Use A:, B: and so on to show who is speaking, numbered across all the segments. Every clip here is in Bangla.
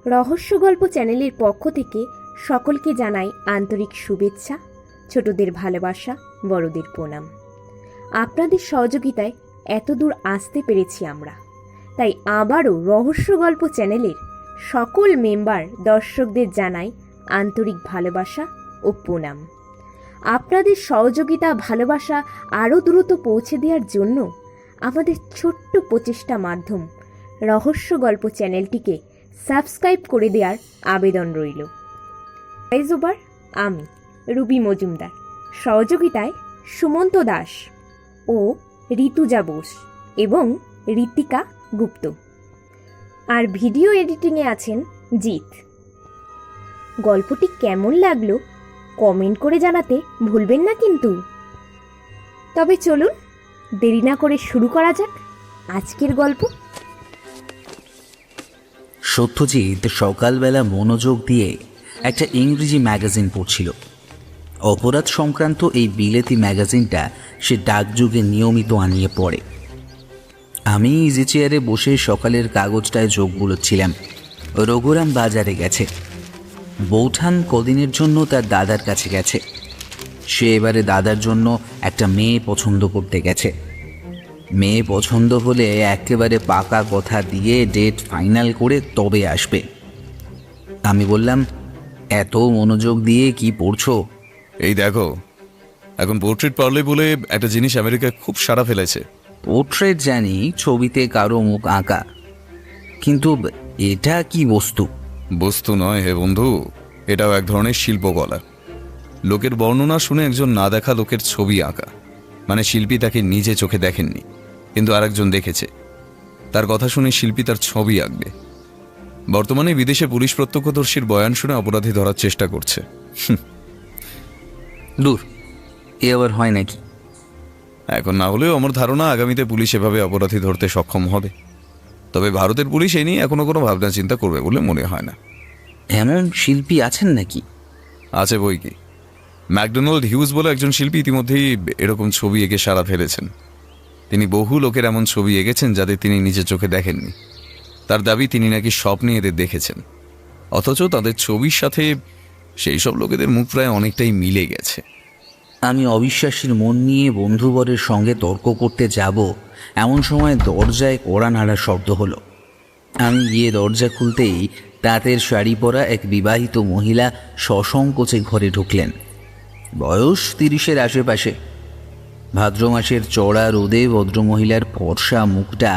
A: রহস্য গল্প চ্যানেলের পক্ষ থেকে সকলকে জানাই আন্তরিক শুভেচ্ছা, ছোটদের ভালোবাসা, বড়দের প্রণাম। আপনাদের সহযোগিতায় এতদূর আসতে পেরেছি আমরা, তাই আবারও রহস্য গল্প চ্যানেলের সকল মেম্বার দর্শকদের জানাই আন্তরিক ভালোবাসা ও প্রণাম। আপনাদের সহযোগিতা, ভালোবাসা আরও দ্রুত পৌঁছে দেওয়ার জন্য আমাদের ছোট্ট প্রচেষ্টা মাধ্যম রহস্য গল্প চ্যানেলটিকে সাবস্ক্রাইব করে দেওয়ার আবেদন রইল। ভয়েস ওভার আমি রুবি মজুমদার, সহযোগিতায় সুমন্ত দাস ও ঋতুজা বোস এবং ঋতিকা গুপ্ত, আর ভিডিও এডিটিংয়ে আছেন জিৎ। গল্পটি কেমন লাগলো কমেন্ট করে জানাতে ভুলবেন না কিন্তু। তবে চলুন দেরি না করে শুরু করা যাক আজকের গল্প।
B: সত্যজিৎ সকালবেলা মনোযোগ দিয়ে একটা ইংরেজি ম্যাগাজিন পড়ছিল। অপরাধ সংক্রান্ত এই বিলেতি ম্যাগাজিনটা সে ডাকযুগে নিয়মিত আনিয়ে পড়ে। আমি ইজি চেয়ারে বসে সকালের কাগজটায় যোগ বুলোচ্ছিলাম। রঘুরাম বাজারে গেছে। বৌঠান কদিনের জন্য তার দাদার কাছে গেছে। সে এবারে দাদার জন্য একটা মেয়ে পছন্দ করতে গেছে। মেয়ে পছন্দ হলে একেবারে পাকা কথা দিয়ে ডেট ফাইনাল করে তবে আসবে। আমি বললাম, এত মনোযোগ দিয়ে কি পড়ছো?
C: এই দেখো, এখন পোর্ট্রেট পারলে বলে একটা জিনিস আমেরিকায় খুব সাড়া ফেলেছে।
B: পোর্ট্রেট জানি, ছবিতে কারো মুখ আঁকা, কিন্তু এটা কি বস্তু?
C: বস্তু নয় হে বন্ধু, এটাও এক ধরনের শিল্পকলা। লোকের বর্ণনা শুনে একজন না দেখা লোকের ছবি আঁকা, মানে শিল্পী তাকে নিজে চোখে দেখেননি, কিন্তু আরেকজন দেখেছে। তার কথা শুনে শিল্পী তার ছবি আঁকবে। বর্তমানে বিদেশে পুলিশ প্রত্যক্ষদর্শীর বয়ান শুনে অপরাধী ধরার চেষ্টা করছে।
B: দূর, এ আবার হয় নাকি?
C: এখন না হলেও আমার ধারণা আগামীতে পুলিশ এভাবে অপরাধী ধরতে সক্ষম হবে। তবে ভারতের পুলিশ এ নিয়ে এখনো কোনো ভাবনা চিন্তা করবে বলে মনে হয় না।
B: এমন শিল্পী আছেন নাকি?
C: আছে বই কি। ম্যাকডোনাল্ড হিউজ বলে একজন শিল্পী ইতিমধ্যেই এরকম ছবি এঁকে সারা ফেলেছেন। তিনি বহু লোকের এমন ছবি এঁকেছেন যাদের তিনি নিজের চোখে দেখেননি। তার দাবি তিনি নাকি স্বপ্নে এদের দেখেছেন, অথচ তাদের ছবির সাথে সেই সব লোকেদের মুখ প্রায় অনেকটাই মিলে গেছে।
B: আমি অবিশ্বাসীর মন নিয়ে বন্ধুবরের সঙ্গে তর্ক করতে যাব, এমন সময় দরজায় কড়া নাড়ার শব্দ হলো। আমি গিয়ে দরজা খুলতেই তাঁতের শাড়ি পরা এক বিবাহিত মহিলা সসংকোচে ঘরে ঢুকলেন। বয়স 30-এর আশেপাশে। ভাদ্র মাসের চড়া রোদে ভদ্রমহিলার ফর্সা মুখটা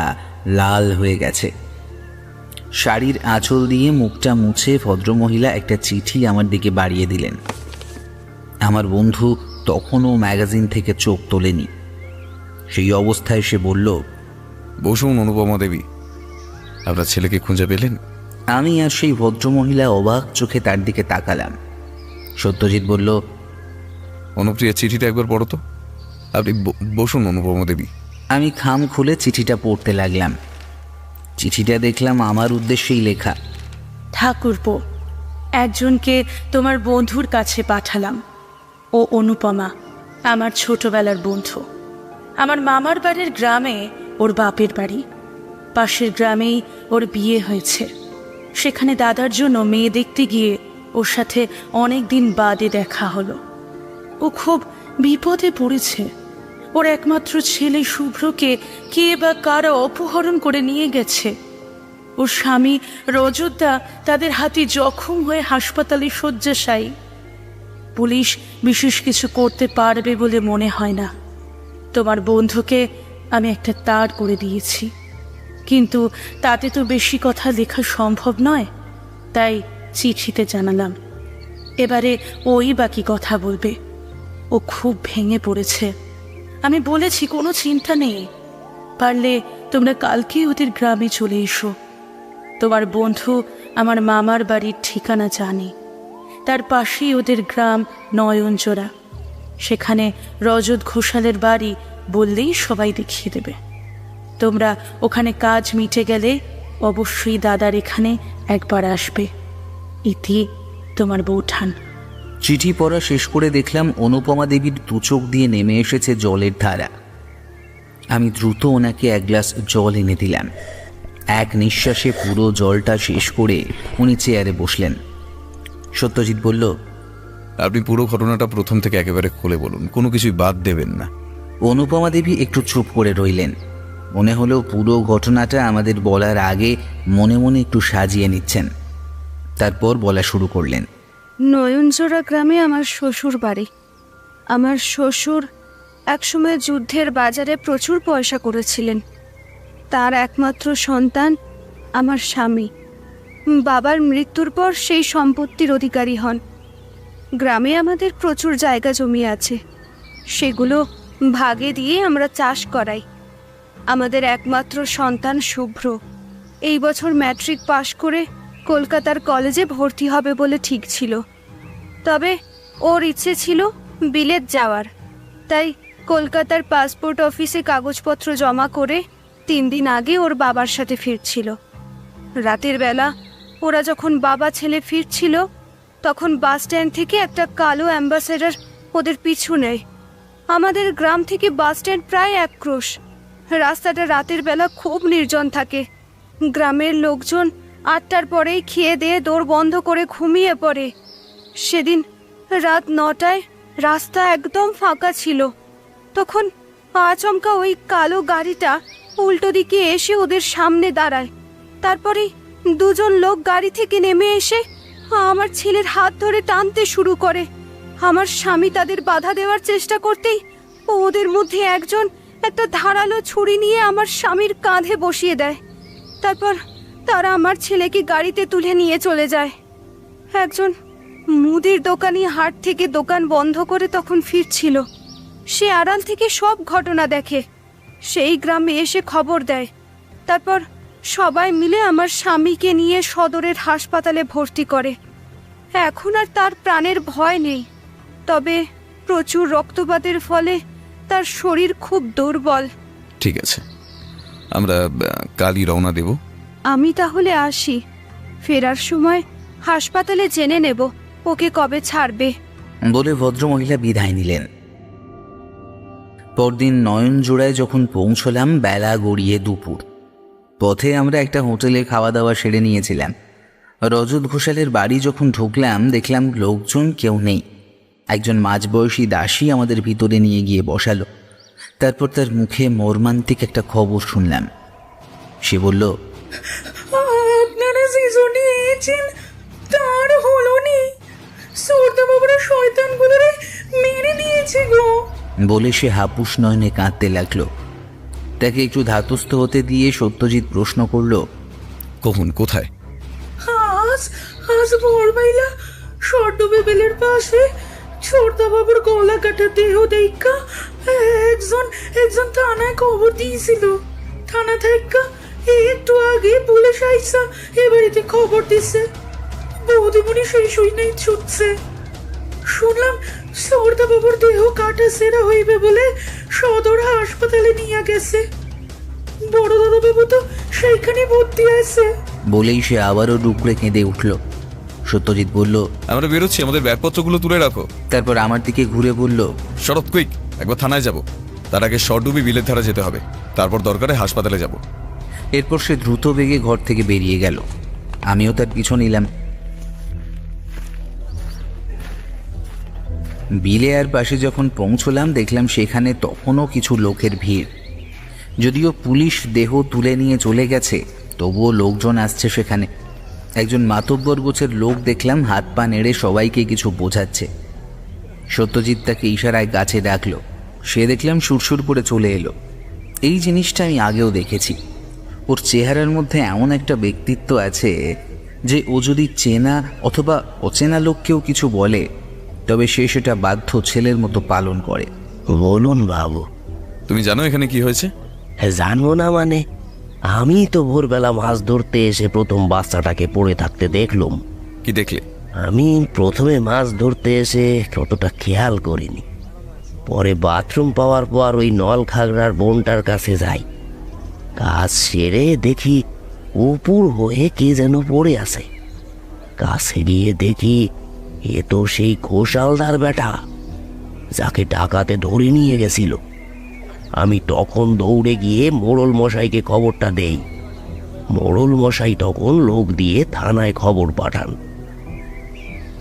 B: লাল হয়ে গেছে। শাড়ির আঁচল দিয়ে মুখটা মুছে ভদ্রমহিলা একটা চিঠি আমার দিকে বাড়িয়ে দিলেন। আমার বন্ধু তখনও ম্যাগাজিন থেকে চোখ তোলেনি। সেই অবস্থায় সে বলল,
C: বসুন অনুপমা দেবী, আপনার ছেলেকে খুঁজে পেলেন?
B: আমি আর সেই ভদ্রমহিলা অবাক চোখে তার দিকে তাকালাম। সত্যজিৎ বলল,
C: অনুপ্রিয়া, চিঠিটা একবার পড়ো তো। আপনি বসুন অনুপমা দেবী।
B: আমি খাম খুলে চিঠিটা পড়তে লাগলাম। চিঠিটা দেখলাম আমার উদ্দেশ্যেই লেখা।
D: ঠাকুরপো, একজনকে তোমার বন্ধুর কাছে পাঠালাম। ও অনুপমা, আমার ছোটবেলার বন্ধু। আমার মামার বাড়ির গ্রামে ওর বাপের বাড়ি, পাশের গ্রামেই ওর বিয়ে হয়েছে। সেখানে দাদার জন্য মেয়ে দেখতে গিয়ে ওর সাথে অনেক দিন বাদে দেখা হলো। ও খুব বিপদে পড়েছে। ওর একমাত্র ছেলে শুভ্রকে কে বা কারা অপহরণ করে নিয়ে গেছে। ওর স্বামী রজতদা তাদের হাতে জখম হয়ে হাসপাতালে শয্যাশায়ী। পুলিশ বিশেষ কিছু করতে পারবে বলে মনে হয় না। তোমার বন্ধুকে আমি একটা তার করে দিয়েছি, কিন্তু তাতে তো বেশি কথা লেখা সম্ভব নয়, তাই চিঠিতে জানালাম। এবারে ওই বাকি কথা বলবে। ও খুব ভেঙে পড়েছে। আমি বলেছি কোনো চিন্তা নেই, পারলে তোমরা কালকে ওদের গ্রামে চলে এসো। তোমার বন্ধু আমার মামার বাড়ির ঠিকানা জানে। তার পাশেই ওদের গ্রাম নয়নজোড়া। সেখানে রজত ঘোষালের বাড়ি বললেই সবাই দেখিয়ে দেবে। তোমরা ওখানে কাজ মিটে গেলে অবশ্যই দাদার এখানে একবার আসবে। ইতি, তোমার বৌঠান।
B: চিঠি পড়া শেষ করে দেখলাম অনুপমা দেবীর দু চোখ দিয়ে নেমে এসেছে জলের ধারা। আমি দ্রুত ওনাকে এক গ্লাস জল এনে দিলাম। এক নিঃশ্বাসে পুরো জলটা শেষ করে উনি চেয়ারে বসলেন। সত্যজিৎ বলল,
C: আপনি পুরো ঘটনাটা প্রথম থেকে একেবারে খুলে বলুন, কোনো কিছুই বাদ দেবেন না।
B: অনুপমা দেবী একটু চুপ করে রইলেন। মনে হলো পুরো ঘটনাটা আমাদের বলার আগে মনে মনে একটু সাজিয়ে নিচ্ছেন। তারপর বলা শুরু করলেন।
E: নয়নজোড়া গ্রামে আমার শ্বশুর বাড়ি। আমার শ্বশুর একসময় যুদ্ধের বাজারে প্রচুর পয়সা করেছিলেন। তার একমাত্র সন্তান আমার স্বামী। বাবার মৃত্যুর পর সেই সম্পত্তির অধিকারী হন। গ্রামে আমাদের প্রচুর জায়গা জমি আছে, সেগুলো ভাগে দিয়ে আমরা চাষ করাই। আমাদের একমাত্র সন্তান শুভ্র এই বছর ম্যাট্রিক পাশ করে কলকাতার কলেজে ভর্তি হবে বলে ঠিক ছিল। তবে ওর ইচ্ছে ছিল বিলেত যাওয়ার, তাই কলকাতার পাসপোর্ট অফিসে কাগজপত্র জমা করে 3 দিন আগে ওর বাবার সাথে ফিরছিল। রাতের বেলা ওরা যখন বাবা ছেলে ফিরছিল, তখন বাস স্ট্যান্ড থেকে একটা কালো অ্যাম্বাসেডর ওদের পিছু নেয়। আমাদের গ্রাম থেকে বাস স্ট্যান্ড প্রায় 1 ক্রোশ। রাস্তাটা রাতের বেলা খুব নির্জন থাকে। গ্রামের লোকজন 8টার পরেই খেয়ে দিয়ে দৌড় বন্ধ করে ঘুমিয়ে পড়ে। সেদিন রাত 9টায় রাস্তা একদম ফাঁকা ছিল। তখন আচমকা ওই কালো গাড়িটা উল্টো দিকে এসে ওদের সামনে দাঁড়ায়। তারপরে 2 জন লোক গাড়ি থেকে নেমে এসে আমার ছেলের হাত ধরে টানতে শুরু করে। আমার স্বামী তাদের বাধা দেওয়ার চেষ্টা করতেই ওদের মধ্যে একজন একটা ধারালো ছুরি নিয়ে আমার স্বামীর কাঁধে বসিয়ে দেয়। তারপর তারা আমার ছেলেকে গাড়িতে তুলে নিয়ে চলে যায়। একজন মুদির দোকানি হাট থেকে দোকান বন্ধ করে তখন ফিরছিল। সে আড়াল থেকে সব ঘটনা দেখে, সেই গ্রামে এসে খবর দেয়। তারপর সবাই মিলে আমার স্বামীকে নিয়ে সদরের হাসপাতালে ভর্তি করে। এখন আর তার প্রাণের ভয় নেই, তবে প্রচুর রক্তপাতের ফলে তার শরীর খুব দুর্বল।
C: ঠিক আছে, আমরা কালই রওনা দেব।
E: আমি তাহলে আসি। ফেরার সময় হাসপাতালে জেনে নেব ওকে কবে ছাড়বে।
B: বলে ভদ্রমহিলা বিদায় নিলেন। পরদিন নয়নজোড়ায় যখন পৌঁছলাম, বেলা গড়িয়ে দুপুর। পথে আমরা একটা হোটেলে খাওয়া দাওয়া সেরে নিয়েছিলাম। রজত ঘোষালের বাড়ি যখন ঢুকলাম, দেখলাম লোকজন কেউ নেই। একজন মাঝবয়সী দাসী আমাদের ভিতরে নিয়ে গিয়ে বসালো। তারপর তার মুখে মর্মান্তিক একটা খবর শুনলাম। সে বলল,
F: আপনারা যে নিয়েছেন তার হলো নি, সর্দা বাবুরা শয়তানগুলোরে মেরে নিয়েছে গো।
B: বলে সে হাপুস নয়নে কাঁদতে লাগলো। তাকে একটু ধাতস্থ হতে দিয়ে সত্যজিৎ প্রশ্ন করল,
C: কখন, কোথায়?
F: আজ ভোরবেলা সর্দবে বেলের পাশে সর্দা বাবুর গলা কাটা দেহ দেখা একজন থানায় খবর দিয়েছিল। থানা থেকে একটু আগে পুলিশ আইসা এ বাড়িতে খবর দিছে। বৌদিমণি সেই শুনেই ছুটছে। শুনলাম সর্দা বাবুর দেহ কাটা সেরা হইবে বলে সদর হাসপাতালে নিয়ে গেছে। বড় দাদা বাবু তো সেইখানে ভর্তি আছে।
B: বলেই সে আবারও ডুকরে কেঁদে উঠল। সত্যজিৎ বলল,
C: আমরা বেরোচ্ছি, আমাদের ব্যাগপত্রগুলো তুলে রাখো।
B: তারপর আমার দিকে ঘুরে বলল,
C: শরৎ, কুইক, একবার থানায় যাব। তার আগে শর্টডুবি বিলের ধারা যেতে হবে, তারপর দরকারে হাসপাতালে যাব।
B: এরপর সে দ্রুত বেগে ঘর থেকে বেরিয়ে গেল। আমিও তার পিছু নিলাম। বিলেয়ার পাশে যখন পৌঁছলাম, দেখলাম সেখানে তখনও কিছু লোকের ভিড়। যদিও পুলিশ দেহ তুলে নিয়ে চলে গেছে, তবুও লোকজন আসছে সেখানে। একজন মাতব্বর গোছের লোক দেখলাম হাত পা নেড়ে সবাইকে কিছু বোঝাচ্ছে। সত্যজিৎ তাকে ইশারায় গাছে ডাকলো। সে দেখলাম সুরসুর করে চলে এলো। এই জিনিসটা আমি আগেও দেখেছি। ওর চেহারার মধ্যে এমন একটা ব্যক্তিত্ব আছে যে ও যদি চেনা অথবা অচেনা লোককেও কিছু বলে, তবে সে সেটা বাধ্য ছেলের মতো পালন করে।
G: বলুন বাবু।
C: তুমি জানো এখানে কি হয়েছে?
G: জানবো না মানে? আমি তো ভোরবেলা মাছ ধরতে এসে প্রথম বাচ্চাটাকে পড়ে থাকতে দেখলুম।
C: কি দেখলে?
G: আমি প্রথমে মাছ ধরতে এসে কতটা খেয়াল করিনি। পরে বাথরুম পাওয়ার পর ওই নল খাগড়ার বোনটার কাছে যাই। কাজ সেরে দেখি উপর হয়ে কে যেন পড়ে আছে। কাছে গিয়ে দেখি এ তো সেই ঘোষালদার বেটা, যাকে ডাকাতে ধরে নিয়ে গেছিল। আমি তখন দৌড়ে গিয়ে মোড়ল মশাইকে খবরটা দেই। মোড়ল মশাই তখন লোক দিয়ে থানায় খবর পাঠান।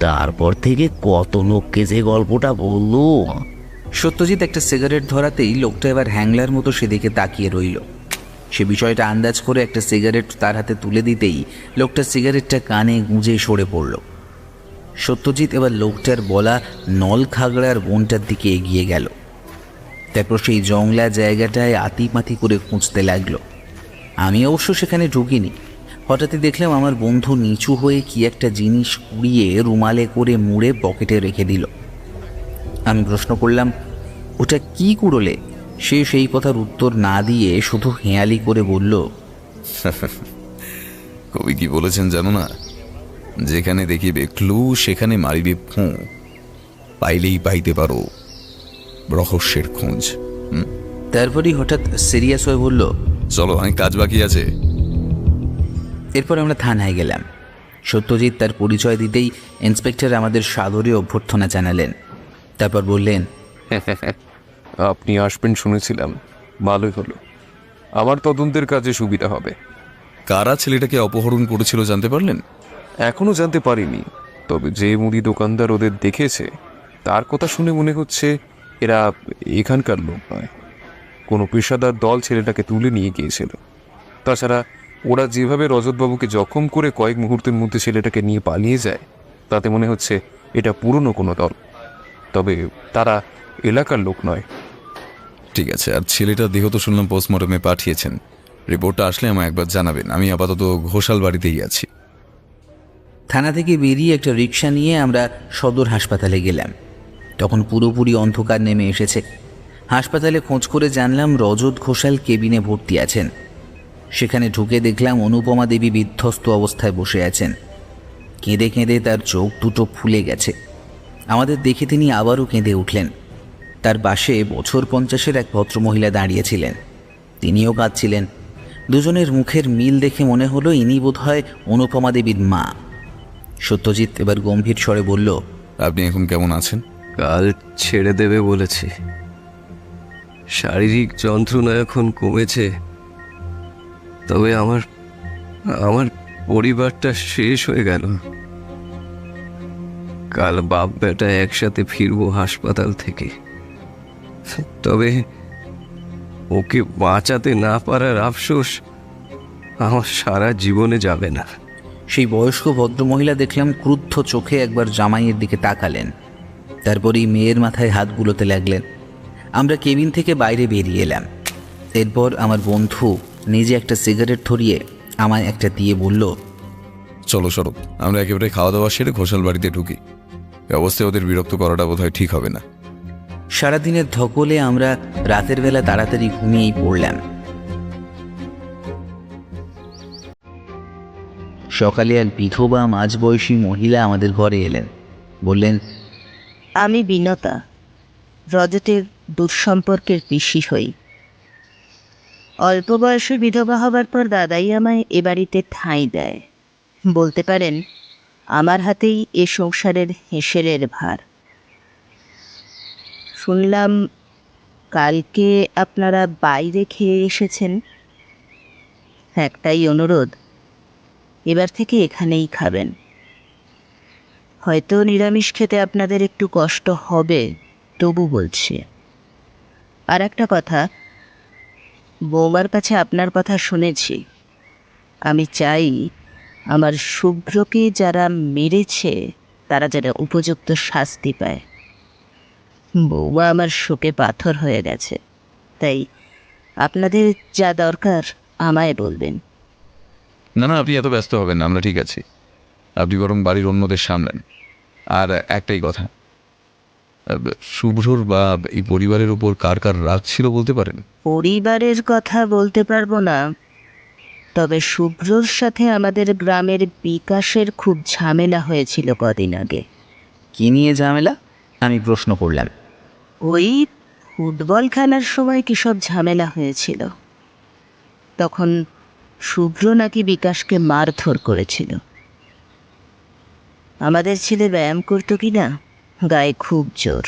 G: তারপর থেকে কত লোককে যে গল্পটা বললো।
B: সত্যজিৎ একটা সিগারেট ধরাতেই লোকটা এবার হ্যাংলার মতো সেদিকে তাকিয়ে রইল। সে বিষয়টা আন্দাজ করে একটা সিগারেট তার হাতে তুলে দিতেই লোকটা সিগারেটটা কানে গুঁজে সরে পড়ল। সত্যজিৎ এবার লোকটার বলা নলখাগড়ার বনটার দিকে এগিয়ে গেল। তারপর সেই জংলা জায়গাটায় আতিমাতি করে খুঁজতে লাগলো। আমি অবশ্য সেখানে ঢুকিনি। হঠাৎই দেখলাম আমার বন্ধু নিচু হয়ে কি একটা জিনিস কুড়িয়ে রুমালে করে মুড়ে পকেটে রেখে দিল। আমি প্রশ্ন করলাম, ওটা কি কুড়োলে? সে সেই কথার উত্তর না দিয়ে শুধু হেঁয়ালি করে বলল,
C: কবি কি বলেছেন জানো না? যেখানে দেখিবে ক্লু সেখানে মারিবে ফোঁ, পাইলেই পাইতে পারো রহস্যের খোঁজ।
B: তারপরই হঠাৎ সিরিয়াস হয়ে বলল,
C: চলো, অনেক কাজ বাকি আছে।
B: এরপর আমরা থানায় গেলাম। সত্যজিৎ তার পরিচয় দিতেই ইন্সপেক্টর আমাদের সাদরে অভ্যর্থনা জানালেন। তারপর বললেন,
H: আপনি আসবেন শুনেছিলাম, ভালোই হলো, আমার তদন্তের কাজে সুবিধা হবে।
C: কারা ছেলেটাকে অপহরণ করেছিল জানতে পারলেন?
H: এখনো জানতে পারিনি, তবে যে মুদি দোকানদার ওদের দেখেছে তার কথা শুনে মনে হচ্ছে এরা এখানকার লোক নয়, কোনো পেশাদার দল ছেলেটাকে তুলে নিয়ে গিয়েছিল। তাছাড়া ওরা যেভাবে রজতবাবুকে জখম করে কয়েক মুহূর্তের মধ্যে ছেলেটাকে নিয়ে পালিয়ে যায়, তাতে মনে হচ্ছে এটা পুরনো কোনো দল, তবে তারা এলাকার লোক নয়।
C: ঠিক আছে, আর ছেলেটার দেহ তো শুনলাম পোস্টমর্টমে পাঠিয়েছেন। রিপোর্টটা আসলে আমায় একবার জানাবেন। আমি আপাতত ঘোষাল বাড়িতেই আছি।
B: থানা থেকে বেরিয়ে একটা রিক্সা নিয়ে আমরা সদর হাসপাতালে গেলাম। তখন পুরোপুরি অন্ধকার নেমে এসেছে। হাসপাতালে খোঁজ করে জানলাম রজত ঘোষাল কেবিনে ভর্তি আছেন। সেখানে ঢুকে দেখলাম অনুপমা দেবী বিধ্বস্ত অবস্থায় বসে আছেন। কেঁদে কেঁদে তার চোখ দুটো ফুলে গেছে। আমাদের দেখে তিনি আবারও কেঁদে উঠলেন। তার পাশে বছর 50-এর এক ভদ্রমহিলা দাঁড়িয়েছিলেন, তিনিও কাঁদছিলেন। দুজনের মুখের মিল দেখে মনে হলো ইনি বোধহয় অনুপমা দেবীর মা। সত্যজিৎ এবার গম্ভীর স্বরে বলল,
C: আপনি এখন কেমন আছেন?
I: কাল ছেড়ে দেবে বলেছে, শারীরিক যন্ত্রণা এখন কমেছে, তবে আমার পরিবারটা শেষ হয়ে গেল। কাল বাপ বেটা একসাথে ফিরবো হাসপাতাল থেকে, তবে ওকে বাঁচাতে না পারার আফসোস আমার সারা জীবনে যাবে না।
B: সেই বয়স্ক ভদ্রমহিলা দেখলাম ক্রুদ্ধ চোখে একবার জামাইয়ের দিকে তাকালেন, তারপরেই মেয়ের মাথায় হাত বুলোতে লাগলেন। আমরা কেবিন থেকে বাইরে বেরিয়ে এলাম। এরপর আমার বন্ধু নিজে একটা সিগারেট ধরিয়ে আমায় একটা দিয়ে বলল,
C: চলো সরব, আমরা একেবারে খাওয়া দাওয়া সেরে ঘোষাল বাড়িতে ঢুকি। এই অবস্থায় ওদের বিরক্ত করাটা বোধহয় ঠিক হবে না।
B: সারাদিনের ধকলে আমরা রাতের বেলা তাড়াতাড়ি ঘুমিয়েই পড়লাম। সকালে এক বিধবা মাঝবয়সী মহিলা আমাদের ঘরে এলেন। বললেন,
J: আমি বিনতা, রজতের দুঃসম্পর্কের পিসি হই। অল্প বয়সে বিধবা হবার পর দাদাই আমায় এ বাড়িতে ঠাঁই দেয়। বলতে পারেন আমার হাতেই এ সংসারের হেঁসেলের ভার। শুনলাম কালকে আপনারা বাইরে খেয়ে এসেছেন। একটাই অনুরোধ, এবার থেকে এখানেই খাবেন। হয়তো নিরামিষ খেতে আপনাদের একটু কষ্ট হবে, তবু বলছি। আর একটা কথা, বৌমার কাছে আপনার কথা শুনেছি। আমি চাই আমার শুভ্রকে যারা মেরেছে তারা যেন উপযুক্ত শাস্তি পায়। বৌমা আমার শোকে পাথর হয়ে গেছে, তাই আপনাদের যা দরকার আমায় বলবেন।
C: না না, আপনি এত ব্যস্ত হবেন না, আমরা ঠিক আছি। আপনি বরং বাড়ির অন্যদের সামলান। আর একটাই কথা, শুভ্রর বা এই পরিবারের উপর কার কার রাগ ছিল বলতে পারেন?
J: পরিবারের কথা বলতে পারবো না, তবে শুভ্রর সাথে আমাদের গ্রামের বিকাশের খুব ঝামেলা হয়েছিল কদিন আগে।
B: কি নিয়ে ঝামেলা? আমি প্রশ্ন করলাম।
J: ওই ফুটবল খেলার সময় কী সব ঝামেলা হয়েছিল। তখন শুভ্র নাকি বিকাশকে মারধর করেছিল। আমাদের ছেলে ব্যায়াম করতো কি না, গায়ে খুব জোর।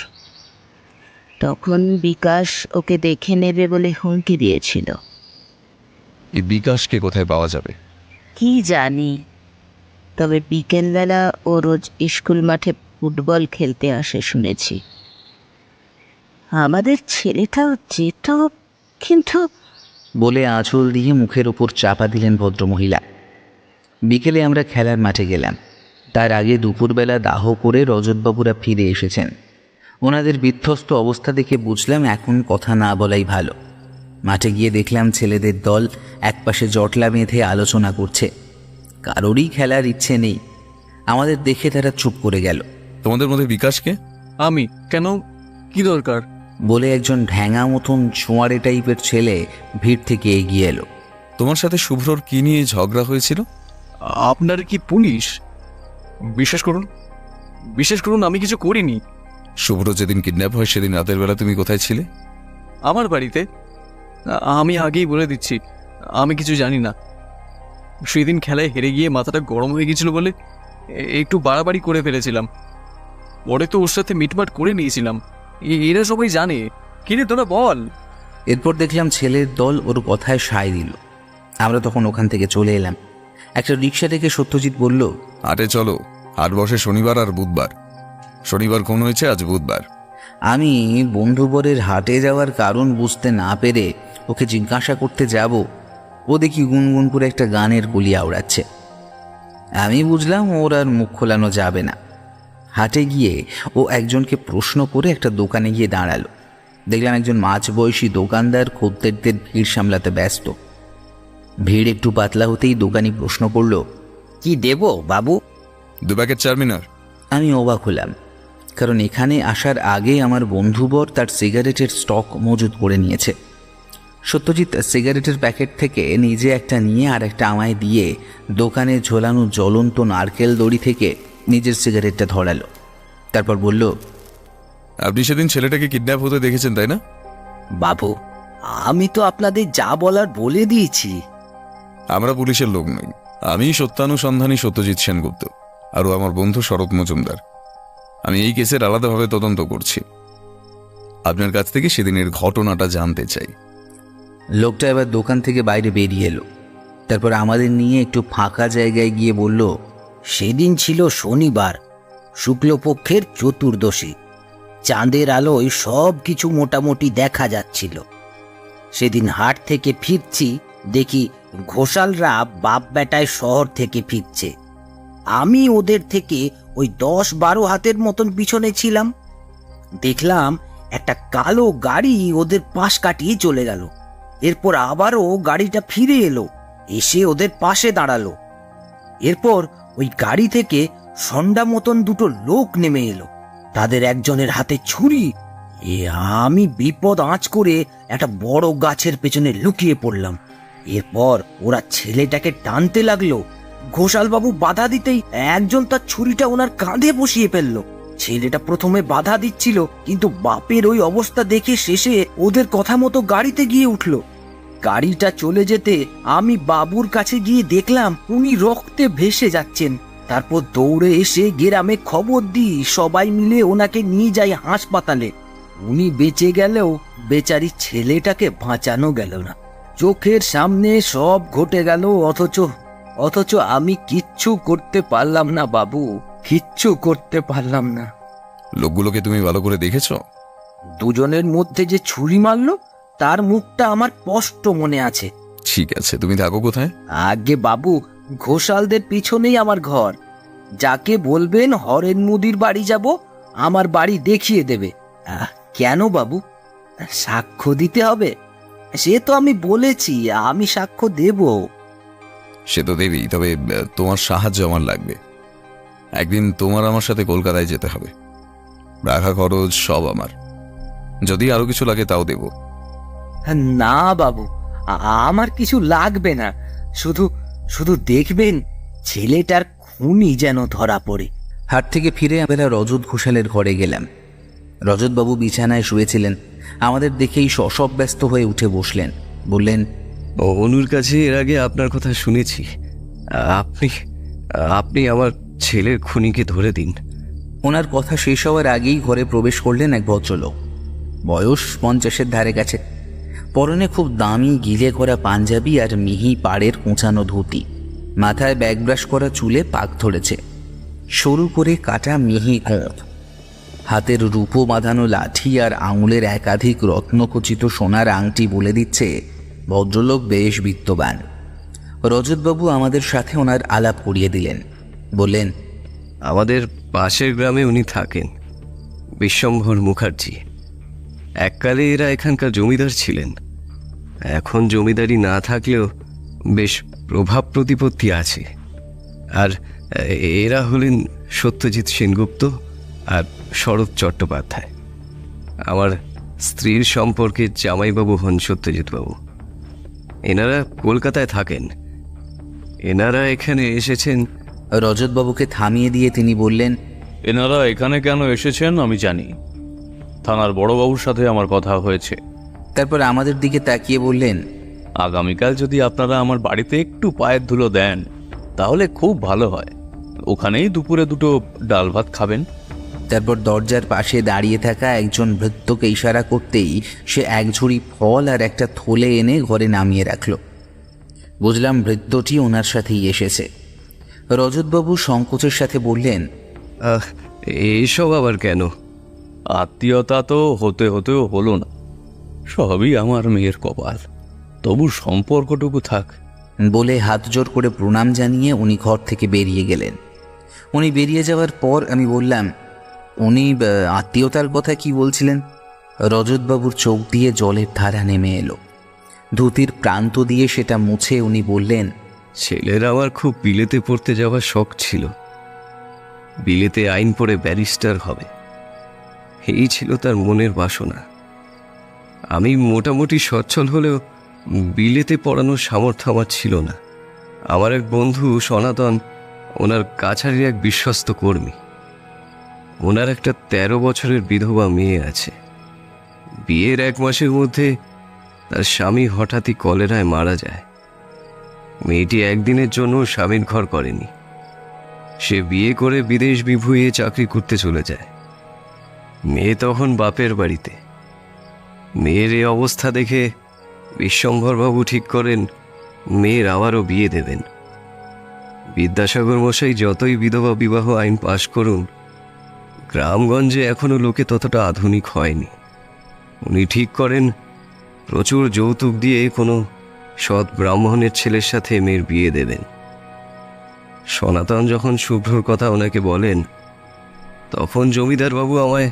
J: তখন বিকাশ ওকে দেখে নেবে বলে হুমকি দিয়েছিল।
C: এই বিকাশকে কোথায় পাওয়া যাবে?
J: কি জানি, তবে বিকেলবেলা ও রোজ স্কুল মাঠে ফুটবল খেলতে আসে শুনেছি। আমাদের ছেলেটাও যেত, কিন্তু
B: বলে আঁচল দিয়ে মুখের ওপর চাপা দিলেন ভদ্রমহিলা। বিকেলে আমরা খেলার মাঠে গেলাম। তার আগে দুপুরবেলা দাহ করে রজতবাবুরা ফিরে এসেছেন। ওনাদের বিধ্বস্ত অবস্থা দেখে বুঝলাম এখন কথা না বলাই ভালো। মাঠে গিয়ে দেখলাম ছেলেদের দল একপাশে জটলা বেঁধে আলোচনা করছে। কারোরই খেলার ইচ্ছে নেই। আমাদের দেখে তারা চুপ করে গেল।
C: তোমাদের মধ্যে বিকাশকে?
K: আমি কেন, কি দরকার?
B: বলে একজন ঢ্যাঙা মতন ছোঁয়াড়ে টাইপের ছেলে ভিড় থেকে এগিয়ে এলো।
C: তোমার সাথে শুভ্রর কি নিয়ে ঝগড়া হয়েছিল?
K: আপনার কি পুলিশ? বিশ্বাস করুন আমি কিছু করিনি।
C: শুভ্র যেদিন কিডন্যাপ হয় সেদিন রাতের বেলা তুমি কোথায় ছিলে?
K: আমার বাড়িতে। আমি আগেই বলে দিচ্ছি, আমি কিছু জানি না। সেদিন খেলায় হেরে গিয়ে মাথাটা গরম হয়ে গেছিল বলে একটু বাড়াবাড়ি করে ফেলেছিলাম। পরে তো ওর সাথে মিটমাট করে নিয়েছিলাম। এরা সবাই জানে। কিরে তোরা বল।
B: এরপর দেখলাম ছেলের দল ওর কথায় সায় দিল। আমরা তখন ওখান থেকে চলে এলাম। একটা রিক্সা থেকে সত্যজিৎ বলল,
C: হাটে চলো, হাট বসে শনিবার আর বুধবার। শনিবার কোন হয়েছে, আজ বুধবার।
B: আমি বন্ধুবরের হাটে যাওয়ার কারণ বুঝতে না পেরে ওকে জিজ্ঞাসা করতে যাব, ও দেখি গুনগুন করে একটা গানের কলি আওড়াচ্ছে। আমি বুঝলাম ওর আর মুখ খোলানো যাবে না। হাটে গিয়ে ও একজনকে প্রশ্ন করে একটা দোকানে গিয়ে দাঁড়ালো। দেখলাম একজন মাঝবয়সী দোকানদার খদ্দেরদের ভিড় সামলাতে ব্যস্ত। ভিড় একটু পাতলা হতেই দোকানি প্রশ্ন করল,
G: কি দেব বাবু?
C: 2 প্যাকেট চারমিনার।
B: আমি অবাক হলাম, কারণ এখানে আসার আগে আমার বন্ধুবর তার সিগারেটের স্টক মজুত করে নিয়েছে। সত্যজিৎ সিগারেটের প্যাকেট থেকে নিজে একটা নিয়ে আর একটা আমায় দিয়ে দোকানে ঝোলানো জ্বলন্ত নারকেল দড়ি থেকে নিজের সিগারেটটা ধরালো। তারপর বলল,
C: আপনি সেদিন ছেলেটাকে কিডন্যাপ হতে দেখেছেন তাই না?
G: বাবু, আমি তো আপনাদের যা বলার বলে দিয়েছি।
C: আমরা পুলিশের লোক নই। আমি সত্যানুসন্ধানী সত্যজিৎ সেনগুপ্ত, আরও আমার বন্ধু শরৎ মজুমদার। আমি এই কেসের আলাদাভাবে তদন্ত করছি। আপনার কাছ থেকে সেদিনের ঘটনাটা জানতে চাই।
B: লোকটা এবার দোকান থেকে বাইরে বেরিয়ে এলো। তারপর আমাদের নিয়ে একটু ফাঁকা জায়গায় গিয়ে বলল,
G: সেদিন ছিল শনিবার, শুক্লপক্ষের চতুর্দশী। চাঁদের আলোয় সব কিছু মোটামুটি দেখা যাচ্ছিল। সেদিন হাট থেকে ফিরছি, দেখি ঘোষালরা বাপ বেটায় শহর থেকে ফিরছে। আমি ওদের থেকে ওই 10-12 হাতের মতন পিছনে ছিলাম। দেখলাম একটা কালো গাড়ি ওদের পাশ কাটিয়ে চলে গেল। এরপর আবারও গাড়িটা ফিরে এলো, এসে ওদের পাশে দাঁড়ালো। এরপর ওই গাড়ি থেকে সন্ডা মতন 2 লোক নেমে এলো। তাদের একজনের হাতে ছুরি। আমি বিপদ আঁচ করে একটা বড় গাছের পেছনে লুকিয়ে পড়লাম। এরপর ওরা ছেলেটাকে টানতে লাগলো। ঘোষালবাবু বাধা দিতেই একজন তার ছুরিটা ওনার কাঁধে বসিয়ে ফেললো। ছেলেটা প্রথমে বাধা দিচ্ছিল, কিন্তু বাপের ওই অবস্থা দেখে শেষে ওদের কথা মতো গাড়িতে গিয়ে উঠলো। গাড়িটা চলে যেতে আমি বাবুর কাছে গিয়ে দেখলাম উনি রক্তে ভেসে যাচ্ছেন। তারপর দৌড়ে এসে গ্রামে খবর দিই, সবাই মিলে ওনাকে নিয়ে যাই হাসপাতালে। উনি বেঁচে গেলেও বেচারি ছেলেটাকে বাঁচানো গেল না। চোখের সামনে সব ঘটে গেল, অথচ আমি কিচ্ছু করতে পারলাম না বাবু, কিচ্ছু করতে পারলাম না।
C: লোকগুলোকে তুমি ভালো করে দেখেছো?
G: দুজনের মধ্যে যে ছুরি মারলো তার মুখটা আমার স্পষ্ট মনে আছে।
C: ঠিক আছে, তুমি থাকো কোথায়?
G: আগে বাবু, ঘোষালদের পিছনেই আমার ঘর। যাকে বলবেন হরেন মুদির বাড়ি যাব, আমার বাড়ি দেখিয়ে দেবে। কেন বাবু, সাক্ষ্য দিতে হবে? সে তো আমি বলেছি আমি সাক্ষ্য দেব।
C: সে তো দেবী, তবে তোমার সাহায্য আমার লাগবে। একদিন তোমার আমার সাথে কলকাতায় যেতে হবে। রাখা খরচ সব আমার। যদি আরো কিছু লাগে তাও দেব।
G: না বাবু, আমার কিছু লাগবে না। শুধু দেখবেন ছেলেটার খুনি যেন ধরা পড়ে।
B: হাট থেকে ফিরে আমরা রজত ঘোষালের ঘরে গেলাম। রজতবাবু বিছানায় শুয়েছিলেন। আমাদের দেখেই সব ব্যস্ত হয়ে উঠে বসলেন। বললেন,
I: অনুর কাছে এর আগে আপনার কথা শুনেছি। আপনি আমার ছেলের খুনিকে ধরে দিন।
B: ওনার কথা শেষ হওয়ার আগেই ঘরে প্রবেশ করলেন এক ভদ্রলোক। বয়স 50-এর ধারে কাছে। পরনে খুব দামি গিলে করা পাঞ্জাবি আর মিহি পাড়ের কোঁচানো ধুতি। মাথায় ব্যাকব্রাশ করা চুলে পাক ধরেছে, সরু করে কাটা মিহি কোঁপ, হাতের রূপো বাঁধানো লাঠি আর আঙুলের একাধিক রত্নখচিত সোনার আংটি বলে দিচ্ছে ভদ্রলোক বেশ বিত্তবান। রজতবাবু আমাদের সাথে ওনার আলাপ করিয়ে দিলেন, বললেন,
I: আমাদের পাশের গ্রামে উনি থাকেন, বিশ্বম্ভর মুখার্জি। এককালে এরা এখানকার জমিদার ছিলেন। এখন জমিদারি না থাকলেও বেশ প্রভাব প্রতিপত্তি আছে। আর এরা হলেন সত্যজিৎ সেনগুপ্ত আর শরৎ চট্টোপাধ্যায়। আমার স্ত্রীর সম্পর্কে জামাইবাবু হন সত্যজিৎবাবু। এনারা কলকাতায় থাকেন। এনারা এখানে এসেছেন।
B: রজতবাবুকে থামিয়ে দিয়ে তিনি বললেন,
L: এনারা এখানে কেন এসেছেন আমি জানি। থানার বড়বাবুর সাথে আমার কথা হয়েছে।
B: তারপর আমাদের দিকে তাকিয়ে বললেন,
L: আগামীকাল যদি আপনারা আমার বাড়িতে একটু পায়ের ধুলো দেন তাহলে খুব ভালো হয়। ওখানেই দুপুরে দুটো ডাল ভাত খাবেন।
B: তারপর দরজার পাশে দাঁড়িয়ে থাকা একজন ভৃত্যকে ইশারা করতেই সে এক ঝুড়ি ফল আর একটা থলে এনে ঘরে নামিয়ে রাখল। বুঝলাম ভৃত্যটি ওনার সাথেই এসেছে। রজতবাবু সংকোচের সাথে বললেন,
I: এইসব আবার কেন?
L: আত্মীয়তা তো হতে হতেও হলো না, সবই আমার মেয়ের কপাল। তবু সম্পর্কটুকু থাক।
B: বলে হাত জোর করে প্রণাম জানিয়ে উনি ঘর থেকে বেরিয়ে গেলেন। উনি বেরিয়ে যাওয়ার পর আমি বললাম, উনি আত্মীয়তার কথা কি বলছিলেন? রজতবাবুর চোখ দিয়ে জলের ধারা নেমে এলো। ধুতির প্রান্ত দিয়ে সেটা মুছে উনি বললেন,
I: ছেলের আমার খুব বিলেতে পড়তে যাওয়ার শখ ছিল। বিলেতে আইন পড়ে ব্যারিস্টার হবে, এই ছিল তার মনের বাসনা। আমি মোটামুটি সচ্ছল হলেও বিলেতে পড়ানোর সামর্থ্য আমার ছিল না। আমার এক বন্ধু সনাতন, ওনার কাছারির এক বিশ্বস্ত কর্মী। ওনার একটা 13 বছরের বিধবা মেয়ে আছে। বিয়ের 1 মাসের মধ্যে তার স্বামী হঠাৎই কলেরায় মারা যায়। মেয়েটি একদিনের জন্য স্বামীর ঘর করেনি। সে বিয়ে করে বিদেশ বিভুঁইয়ে চাকরি করতে চলে যায়। মেয়ে তখন বাপের বাড়িতে। মেয়ের এই অবস্থা দেখে বিশ্বম্ভরবাবু ঠিক করেন মেয়ের আবারও বিয়ে দেবেন। বিদ্যাসাগর মশাই যতই বিধবা বিবাহ আইন পাশ করুন, গ্রামগঞ্জে এখনো লোকে ততটা আধুনিক হয়নি। উনি ঠিক করেন প্রচুর যৌতুক দিয়ে কোনো সৎ ব্রাহ্মণের ছেলের সাথে মেয়ের বিয়ে দেবেন। সনাতন যখন শুভ্রর কথা ওনাকে বলেন, তখন জমিদারবাবু আমায়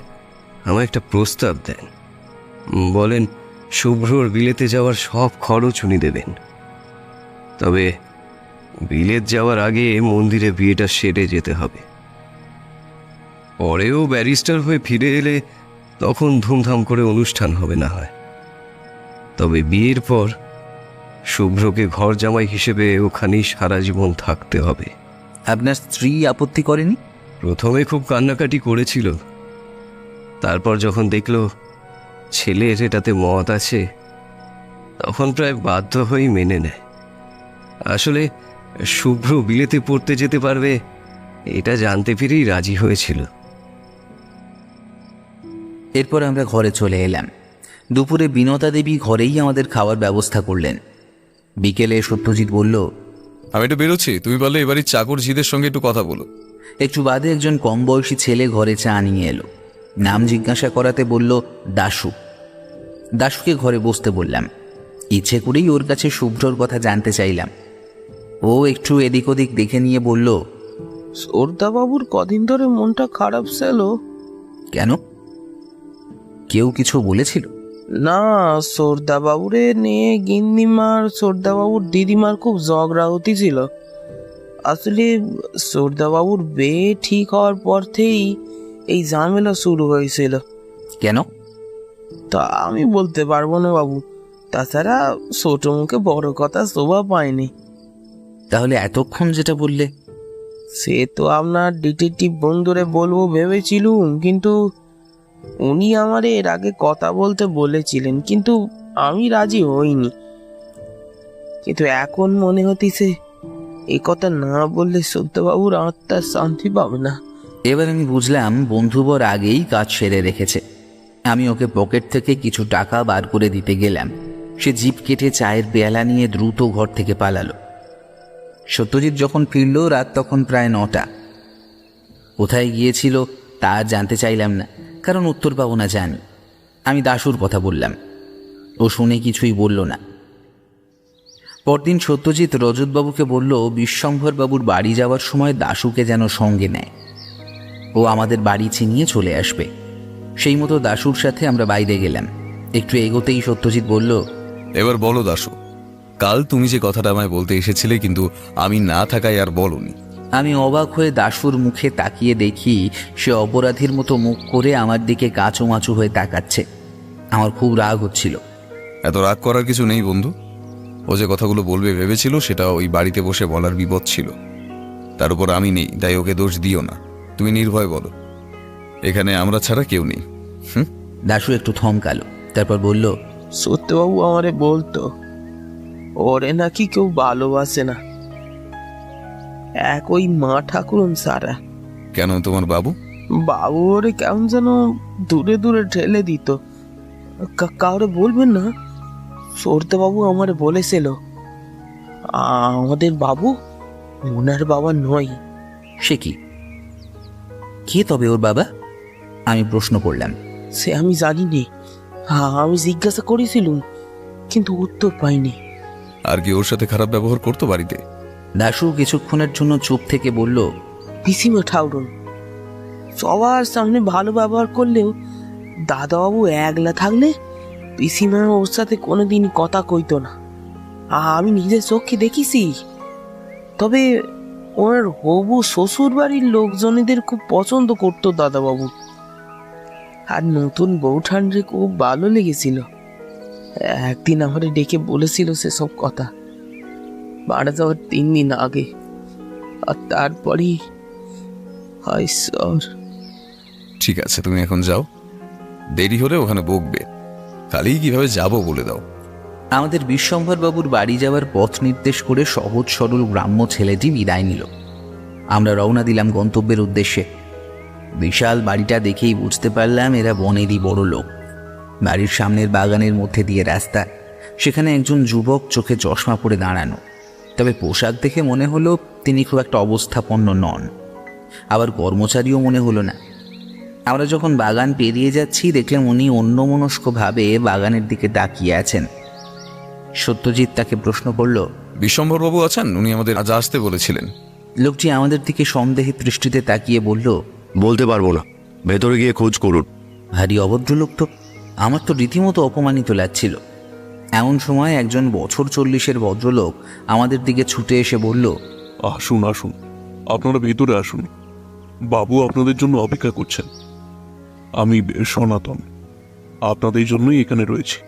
I: একটা প্রস্তাব দেন। বলেন শুভ্রর বিলেতে যাওয়ার সব খরচ উনি দেবেন, তবে বিলেত যাওয়ার আগে মন্দিরে বিয়েটা সেরে যেতে হবে। পরেও ব্যারিস্টার হয়ে ফিরে এলে তখন ধুমধাম করে অনুষ্ঠান হবে না হয়, তবে বিয়ের পর শুভ্রকে ঘর জামাই হিসেবে ওখানেই সারা জীবন থাকতে হবে।
B: আপনার স্ত্রী আপত্তি করেনি?
I: প্রথমে খুব কান্নাকাটি করেছিল, তারপর যখন দেখল ছেলের এটাতে মত আছে, তখন প্রায় বাধ্য হয়েই মেনে নেয়। আসলে শুভ্র বিলেতে পড়তে যেতে পারবে এটা জানতে পেরেই রাজি হয়েছিল।
B: এরপর আমরা ঘরে চলে এলাম। দুপুরে বিনতা দেবী ঘরেই আমাদের খাওয়ার ব্যবস্থা করলেন। বিকেলে সত্যজিৎ বলল,
C: আমি একটু বেরোচ্ছি, তুমি বললে এবারই চাকর ঝিদের সঙ্গে একটু কথা বলো।
B: একটু বাদে একজন কম বয়সী ছেলে ঘরে চা নিয়ে এলো। নাম জিজ্ঞাসা করাতে বলল দাশু। দাশুকে ঘরে বসতে বললাম। ইচ্ছে করেই ওর কাছে শুভ্রর কথা জানতে চাইলাম। ও একটু এদিক ওদিক দেখে নিয়ে বলল,
M: সর্দাবাবুর কদিন ধরে মনটা খারাপ ছিল।
B: কেন? কেউ কিছু বলেছিল?
M: না, সর্দাবাবুরে নিয়ে গিন্নিমার সর্দাবাবুর দিদিমার খুব ঝগড়া হতেছিল। আসলে সর্দাবাবুর বিয়ে ঠিক হওয়ার পর থেকেই এই ঝামেলা শুরু হয়েছিল।
B: কেন?
M: তা আমি বলতে পারবো না বাবু, তাছাড়া ছোট মুখে বড় কথা শোভা পায়নি।
B: তাহলে এতক্ষণ যেটা বললে?
M: সে তো আপনার ডিটেকটিভ বন্ধুরে বলবো ভেবেছিলুম, কিন্তু উনি আমার এর আগে কথা বলতে বলেছিলেন, কিন্তু আমি রাজি হইনি। কিন্তু এখন মনে হতিছে এই কথা না বললে সত্যবাবুর আত্মার শান্তি পাবে না।
B: এবার আমি বুঝলাম বন্ধুবর আগেই কাজ সেরে রেখেছে। আমি ওকে পকেট থেকে কিছু টাকা বার করে দিতে গেলাম। সে জিপ কেটে চায়ের পেয়ালা নিয়ে দ্রুত ঘর থেকে পালালো। সত্যজিৎ যখন ফিরল রাত তখন প্রায় 9টা। কোথায় গিয়েছিল তা আর জানতে চাইলাম না, কারণ উত্তর পাবো না জানি। আমি দাশুর কথা বললাম, ও শুনে কিছুই বলল না। পরদিন সত্যজিৎ রজতবাবুকে বলল বিশ্বম্ভরবাবুর বাড়ি যাওয়ার সময় দাশুকে যেন সঙ্গে নেয়, ও আমাদের বাড়ি চিনিয়ে চলে আসবে। সেই মতো দাশুর সাথে আমরা বাইরে গেলাম। একটু এগোতেই সত্যজিৎ বলল,
C: এবার বলো দাশু, কাল তুমি যে কথাটা আমায় বলতে এসেছিলে কিন্তু আমি না থাকায় আর বলনি।
B: আমি অবাক হয়ে দাশুর মুখে তাকিয়ে দেখি সে অপরাধীর মতো মুখ করে আমার দিকে কাঁচুমাচু হয়ে তাকাচ্ছে। আমার খুব রাগ হচ্ছিল।
C: এত রাগ করার কিছু নেই বন্ধু। ও যে কথাগুলো বলবে ভেবেছিল সেটা ওই বাড়িতে বসে বলার বিপদ ছিল। তার উপর আমি নেই, তাই ওকে দোষ দিও না। তুমি নির্ভয় বলো, এখানে আমরা ছাড়া কেউ নেই।
B: দাশু একটু থমকালো, তারপর বলল,
M: সত্যবাবু আমারে বলতো ওরে নাকি কেউ ভালোবাসে না, এক ওই মা ঠাকুরন সারা।
C: কেন, তোমার বাবু?
M: বাবু ওরে কেমন যেন দূরে দূরে ঠেলে দিত। কাউরে বলবেন না, সত্যবাবু আমারে বলেছিল আমাদের বাবু ওনার বাবা নয়।
B: সে কি, কে তবে ওর বাবা? আমি প্রশ্ন করলাম।
M: সে আমি জানিনি, আমি জিজ্ঞাসা করেছিলুম কিন্তু উত্তর পাইনি।
C: আর কি ওর সাথে খারাপ ব্যবহার করতো বাড়িতে?
B: দাশু কিছুক্ষণের জন্য চুপ থেকে বলল,
M: পিসিমা ঠাউরন সবার সামনে ভালো ব্যবহার করলেও দাদাবাবু একলা থাকলে পিসিমা ওর সাথে কোনোদিন কথা কইতো না। আমি নিজের চোখে দেখিছি। তবে ওনার হবু শ্বশুর বাড়ির লোকজনেদের খুব পছন্দ করতো দাদাবাবু। আর নতুন বউঠানরে খুব ভালো লেগেছিল। একদিন আমারে ডেকে বলেছিল সেসব কথা মারা যাওয়ার 3 দিন আগে। আর তারপরই হায় স্যার।
C: ঠিক আছে, তুমি এখন যাও, দেরি হলে ওখানে বকবে। খালি কিভাবে যাব বলে দাও।
B: আমাদের বিশ্বম্ভরবাবুর বাড়ি যাওয়ার পথ নির্দেশ করে সহজ সরল গ্রাম্য ছেলেটি বিদায় নিল। আমরা রওনা দিলাম গন্তব্যের উদ্দেশ্যে। বিশাল বাড়িটা দেখেই বুঝতে পারলাম এরা বনেরই বড় লোক। বাড়ির সামনের বাগানের মধ্যে দিয়ে রাস্তা, সেখানে একজন যুবক চোখে চশমা পরে দাঁড়ানো। তবে পোশাক দেখে মনে হলো তিনি খুব একটা অবস্থাপন্ন নন, আবার কর্মচারীও মনে হলো না। আমরা যখন বাগান পেরিয়ে যাচ্ছি দেখলাম উনি অন্যমনস্কভাবে বাগানের দিকে তাকিয়ে আছেন। সত্যজিৎ তাকে প্রশ্ন করল,
C: বিশ্বম্ভরবাবু আছেন? উনি আমাদের আজ আসতে বলেছিলেন।
B: লোকটি আমাদের দিকে সন্দেহের দৃষ্টিতে তাকিয়ে বলল,
N: বলতে পারবো না, ভেতরে গিয়ে খোঁজ করুন।
B: ভারী অভদ্র লোক তো। আমার তো রীতিমতো অপমানিত লাগছিল। এমন সময় একজন বছর 40-এর ভদ্রলোক আমাদের দিকে ছুটে এসে বলল,
O: আসুন আসুন, আপনারা ভেতরে আসুন, বাবু আপনাদের জন্য অপেক্ষা করছেন। আমি সনাতন, আপনাদের জন্যই এখানে রয়েছি।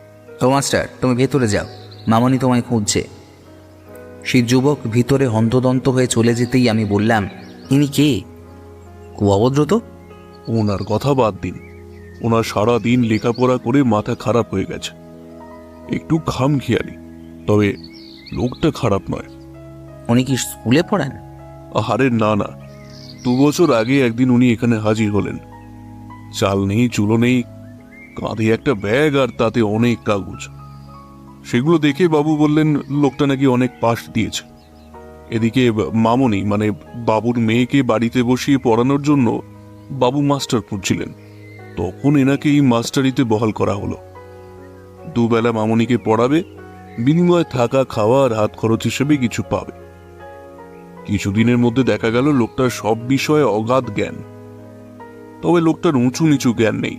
B: তো মাস্টার, তুমি ভেতরে যাও, মামনি তোমায় খুঁজছে। সেই যুবক ভিতরে হন্তদন্ত হয়ে চলে যেতেই আমি বললাম, ইনি কে? খুব অভদ্র তো।
O: ওনার কথা বাদ দিন, ওনার সারা দিন লেখাপড়া করে মাথা খারাপ হয়ে গেছে, একটু খামখেয়ালি। তবে লোকটা খারাপ নয়।
B: উনি কি স্কুলে পড়েন?
O: আরে না না, 2 বছর আগে একদিন উনি এখানে হাজির হলেন। চাল নেই, চুলো নেই, কাঁধে একটা ব্যাগ আর তাতে অনেক কাগজ। সেগুলো দেখে বাবু বললেন লোকটা নাকি অনেক পাস দিয়েছে। এদিকে মামনি মানে বাবুর মেয়েকে বাড়িতে বসিয়ে পড়ানোর জন্য বাবু মাস্টার খুঁজছিলেন। তখন এনাকে এই মাস্টারিতে বহাল করা হলো। 2 বেলা মামনিকে পড়াবে, বিনিময়ে থাকা খাওয়া আর হাত খরচ হিসেবে কিছু পাবে। কিছুদিনের মধ্যে দেখা গেল লোকটার সব বিষয়ে অগাধ জ্ঞান। তবে লোকটার উঁচু নিচু জ্ঞান নেই,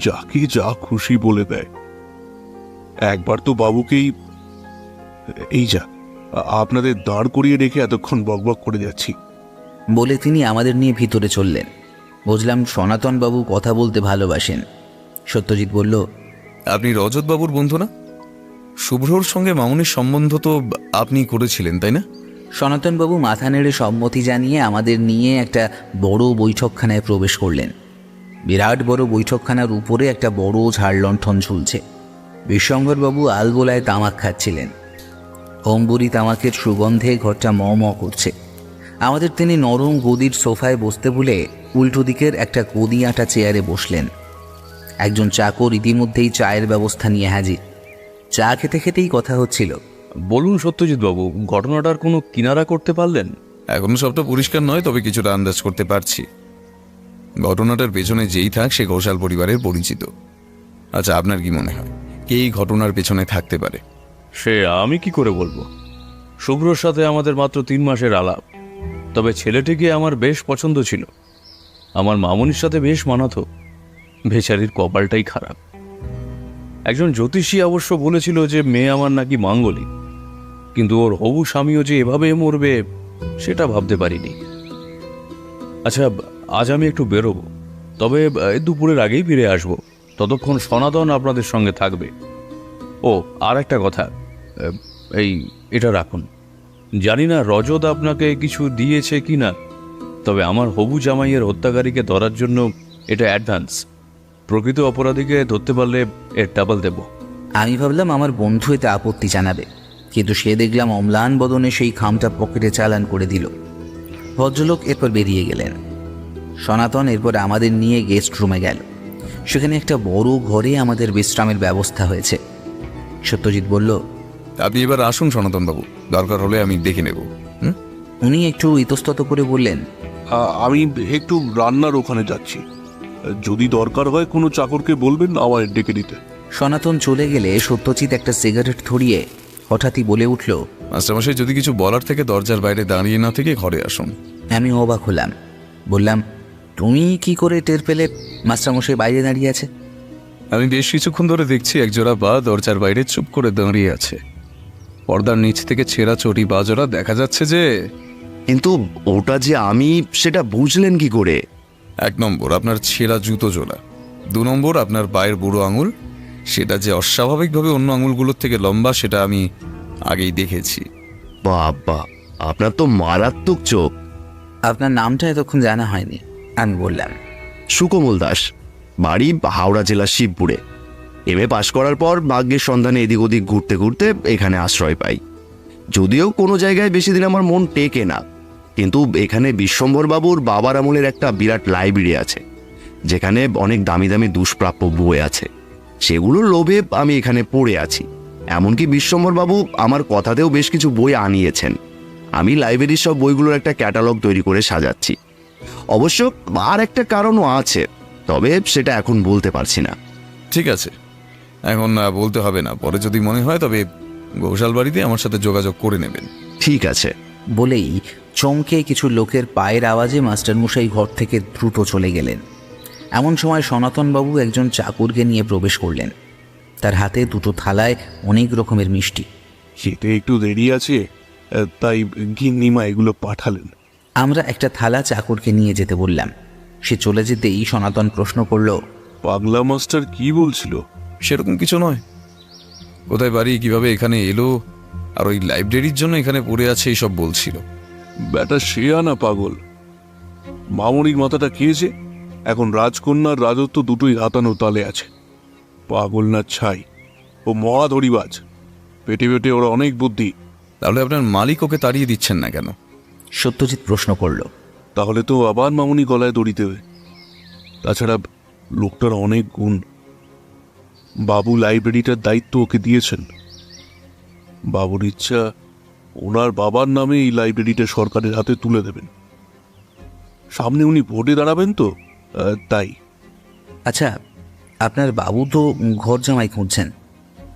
O: যাকে যা খুশি বলে দেয়। একবার তো বাবুকেই এই যা আপনাদের দাঁড় করিয়ে রেখে এতক্ষণ বকবক করে যাচ্ছি
B: বলে তিনি আমাদের নিয়ে ভিতরে চললেন। বুঝলাম সনাতন বাবু কথা বলতে ভালোবাসেন। সত্যজিৎ বলল,
C: আপনি রজতবাবুর বন্ধু না? শুভ্রর সঙ্গে মামনির সম্বন্ধ তো আপনি করেছিলেন, তাই না?
B: সনাতনবাবু মাথা নেড়ে সম্মতি জানিয়ে আমাদের নিয়ে একটা বড় বৈঠকখানায় প্রবেশ করলেন। বিরাট বড় বৈঠকখানার উপরে একটা বড় ঝাড়লণ্ঠন ঝুলছে। বিশ্বম্ভরবাবু আলগোলায় তামাক খাচ্ছিলেন। অম্বুরি তামাকের সুগন্ধে ঘরটা ম ম করছে। আমাদের তিনি নরম গদির সোফায় বসতে ভুলে উল্টো দিকের একটা গদি আঁটা চেয়ারে বসলেন। একজন চাকর ইতিমধ্যেই চায়ের ব্যবস্থা নিয়ে হাজির। চা খেতে খেতেই কথা হচ্ছিল,
L: বলুন সত্যজিৎ বাবু, ঘটনাটার কোনো কিনারা করতে পারলেন?
C: এখনো সবটা পরিষ্কার নয়, তবে কিছুটা আন্দাজ করতে পারছি। ঘটনাটার পেছনে যেই থাক সে ঘোষাল পরিবারের পরিচিত। আচ্ছা, আপনার কি মনে হয় কে এই ঘটনার পেছনে থাকতে পারে?
L: সে আমি কি করে বলবো? শুভ্রর সাথে আমাদের মাত্র 3 মাসের আলাপ, তবে ছেলেটিকে আমার বেশ পছন্দ ছিল। আমার মামনির সাথে বেশ মানাতো। বেচারির কপালটাই খারাপ। একজন জ্যোতিষী অবশ্য বলেছিল যে মেয়ে আমার নাকি মাঙ্গলিক, কিন্তু ওর হবু স্বামীও যে এভাবে মরবে সেটা ভাবতে পারিনি। আচ্ছা, আজ আমি একটু বেরোবো, তবে দুপুরের আগেই ফিরে আসবো। ততক্ষণ সনাতন আপনাদের সঙ্গে থাকবে। ও, আর একটা কথা, এটা রাখুন। জানি না রজত আপনাকে কিছু দিয়েছে কি না, তবে আমার হবু জামাইয়ের হত্যাকারীকে ধরার জন্য এটা অ্যাডভান্স। প্রকৃত অপরাধীকে ধরতে পারলে এর ডাবল দেব।
B: আমি ভাবলাম আমার বন্ধু এতে আপত্তি জানাবে, কিন্তু সে দেখলাম অম্লান বদনে সেই খামটা পকেটে চালান করে দিল। ভদ্রলোক এরপর বেরিয়ে গেলেন। সনাতন এরপর আমাদের নিয়ে গেস্ট রুমে গেল। সেখানে একটা বড় ঘরে আমাদের বিশ্রামের ব্যবস্থা হয়েছে। সত্যজিৎ বলল,
C: আপনি এবার আসুন সনাতনবাবু, দরকার হলে আমি দেখে নেব।
B: উনি একটু ইতস্তত করে বললেন,
O: আমি একটু রান্নার ওখানে যাচ্ছি, যদি দরকার হয় কোনো চাকরকে বলবেন আমায় ডেকে দিতে।
B: সনাতন চলে গেলে সত্যজিৎ একটা সিগারেট ধরিয়ে হঠাৎই বলে উঠল,
C: মাস্টারমশাই, যদি কিছু বলার থেকে দরজার বাইরে দাঁড়িয়ে না থেকে ঘরে আসুন।
B: আমি অবাক হলাম। বললাম, তুমি কি করে টের পেলে মাস্টারমশাই বাইরে দাঁড়িয়ে আছে?
C: আমি বেশ কিছুক্ষণ ধরে দেখছি একজোড়া বা দরজার বাইরে চুপ করে দাঁড়িয়ে আছে। পর্দার নিচ থেকে ছেঁড়া চটি বাজরা দেখা যাচ্ছে যে।
N: কিন্তু ওটা যে আমি, সেটা বুঝলেন কি করে?
C: 1 নম্বর আপনার ছেঁড়া জুতো জোড়া, 2 নম্বর আপনার পায়ের বুড়ো আঙুল, সেটা যে অস্বাভাবিকভাবে অন্য আঙুলগুলোর থেকে লম্বা সেটা আমি আগেই দেখেছি।
N: বাবা, আপনার তো মারাত্মক চোখ।
B: আপনার নামটা এতক্ষণ জানা হয়নি। আমি বললাম,
N: সুকোমল দাস, বাড়ি হাওড়া জেলার শিবপুরে। এমএ পাশ করার পর ভাগ্যের সন্ধানে এদিক ওদিক ঘুরতে ঘুরতে এখানে আশ্রয় পাই। যদিও কোনো জায়গায় বেশি দিন আমার মন টেকে না, কিন্তু এখানে বিশ্বম্ভরবাবুর বাবার আমলের একটা বিরাট লাইব্রেরি আছে, যেখানে অনেক দামি দামি দুষ্প্রাপ্য বই আছে। সেগুলোর লোভে আমি এখানে পড়ে আছি। এমনকি বিশ্বম্ভরবাবু আমার কথাতেও বেশ কিছু বই আনিয়েছেন। আমি লাইব্রেরির সব বইগুলোর একটা ক্যাটালগ তৈরি করে সাজাচ্ছি। অবশ্য আর একটা কারণও আছে, তবে সেটা এখন বলতে পারছি না।
C: ঠিক আছে, এখন বলতে হবে না, পরে যদি মনে হয় তবে ঘোষাল বাড়িতে আমার সাথে যোগাযোগ করে নেবেন।
N: ঠিক আছে।
B: বলেই চমকে কিছু লোকের পায়ের আওয়াজে মাস্টারমশাই ঘর থেকে দ্রুত চলে গেলেন। এমন সময় সনাতনবাবু একজন চাকরকে নিয়ে প্রবেশ করলেন। তার হাতে 2টো থালায় অনেক রকমের মিষ্টি।
O: খেতে একটু দেরি আছে, তাই গিন্নিমা এগুলো পাঠালেন।
B: আমরা একটা থালা চাকরকে নিয়ে যেতে বললাম। সে চলে যেতেই সনাতন প্রশ্ন করল,
O: পাগলা মাস্টার কি বলছিল?
C: সেরকম কিছু নয়। কোথায় বাড়ি, কিভাবে এখানে এলো, আর ওই লাইব্রেরির জন্য এখানে পড়ে আছে এইসব বলছিল।
O: ব্যাটা সে আনা পাগল। মামনির মাথাটা খেয়েছে, এখন রাজকন্যার রাজত্ব দুটোই হাতানো তালে আছে। পাগল না ছাই, ও মহা ধরিবাজ। পেটে পেটে ওরা অনেক বুদ্ধি।
C: তাহলে আপনার মালিক ওকে তাড়িয়ে দিচ্ছেন না কেন?
B: সত্যজিৎ প্রশ্ন করল।
O: তাহলে তো আবার মামনি গলায় দড়ি দেবে। তাছাড়া লোকটার অনেক গুণ। বাবু লাইব্রেরিটার দায়িত্ব ওকে দিয়েছেন। বাবুর ইচ্ছা ওনার বাবার নামে এই লাইব্রেরিটা সরকারের হাতে তুলে দেবেন। সামনে উনি ভোটে দাঁড়াবেন তো, তাই।
B: আচ্ছা, আপনার বাবু তো ঘর জামাই খুঁজছেন,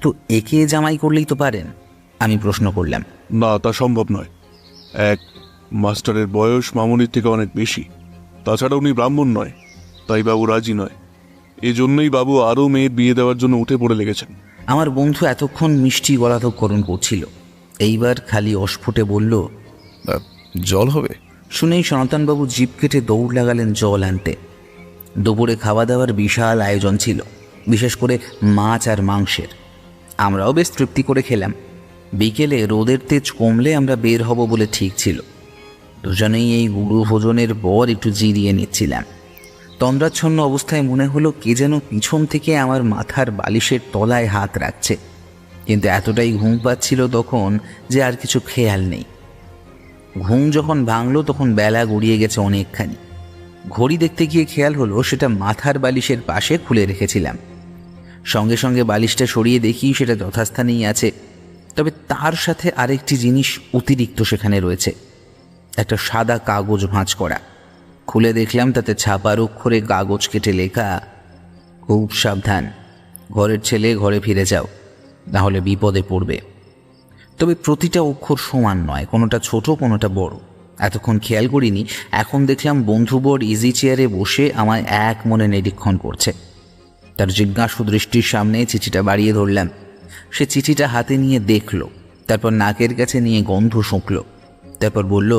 B: তো একে জামাই করলেই তো পারেন। আমি প্রশ্ন করলাম।
O: না, তা সম্ভব নয়। এক, মাস্টারের বয়স মামনির থেকে অনেক বেশি। তাছাড়া উনি ব্রাহ্মণ নয়, তাই বাবু রাজি নয়। এজন্যই বাবু আরও মেয়ের বিয়ে দেওয়ার জন্য উঠে পড়ে লেগেছেন।
B: আমার বন্ধু এতক্ষণ মিষ্টি গলাধকরণ করছিল, এইবার খালি অস্ফুটে বলল,
C: জল হবে।
B: শুনেই সনাতনবাবু জিভ কেটে দৌড় লাগালেন জল আনতে। দুপুরে খাওয়া দাওয়ার বিশাল আয়োজন ছিল, বিশেষ করে মাছ আর মাংসের। আমরাও বেশ তৃপ্তি করে খেলাম। বিকেলে রোদের তেজ কমলে আমরা বের হব বলে ঠিক ছিল। দুজনেই এই গুরু ভোজনের পর একটু জিরিয়ে নিচ্ছিলাম। তন্দ্রাচ্ছন্ন অবস্থায় মনে হলো কে যেন পিছন থেকে আমার মাথার বালিশের তলায় হাত রাখছে, কিন্তু এতটাই ঘুম পাচ্ছিল তখন যে আর কিছু খেয়াল নেই। ঘুম যখন ভাঙল তখন বেলা গড়িয়ে গেছে অনেকখানি। ঘড়ি দেখতে গিয়ে খেয়াল হলো সেটা মাথার বালিশের পাশে খুলে রেখেছিলাম। সঙ্গে সঙ্গে বালিশটা সরিয়ে দেখি সেটা যথাস্থানেই আছে। তবে তার সাথে আরেকটি জিনিস অতিরিক্ত সেখানে রয়েছে। একটা সাদা কাগজ ভাঁজ করা। খুলে দেখলাম তাতে ছাপার অক্ষরে কাগজ কেটে লেখা, খুব সাবধান, ঘরের ছেলে ঘরে ফিরে যাও, না হলে বিপদে পড়বে। তবে প্রতিটা অক্ষর সমান নয়, কোনোটা ছোট কোনোটা বড়। এতক্ষণ খেয়াল করিনি, এখন দেখলাম বন্ধুবর ইজি চেয়ারে বসে আমায় এক মনে নিরীক্ষণ করছে। তার জিজ্ঞাসু দৃষ্টির সামনে চিঠিটা বাড়িয়ে ধরলাম। সে চিঠিটা হাতে নিয়ে দেখল, তারপর নাকের কাছে নিয়ে গন্ধ শুঁকল, তারপর বলল,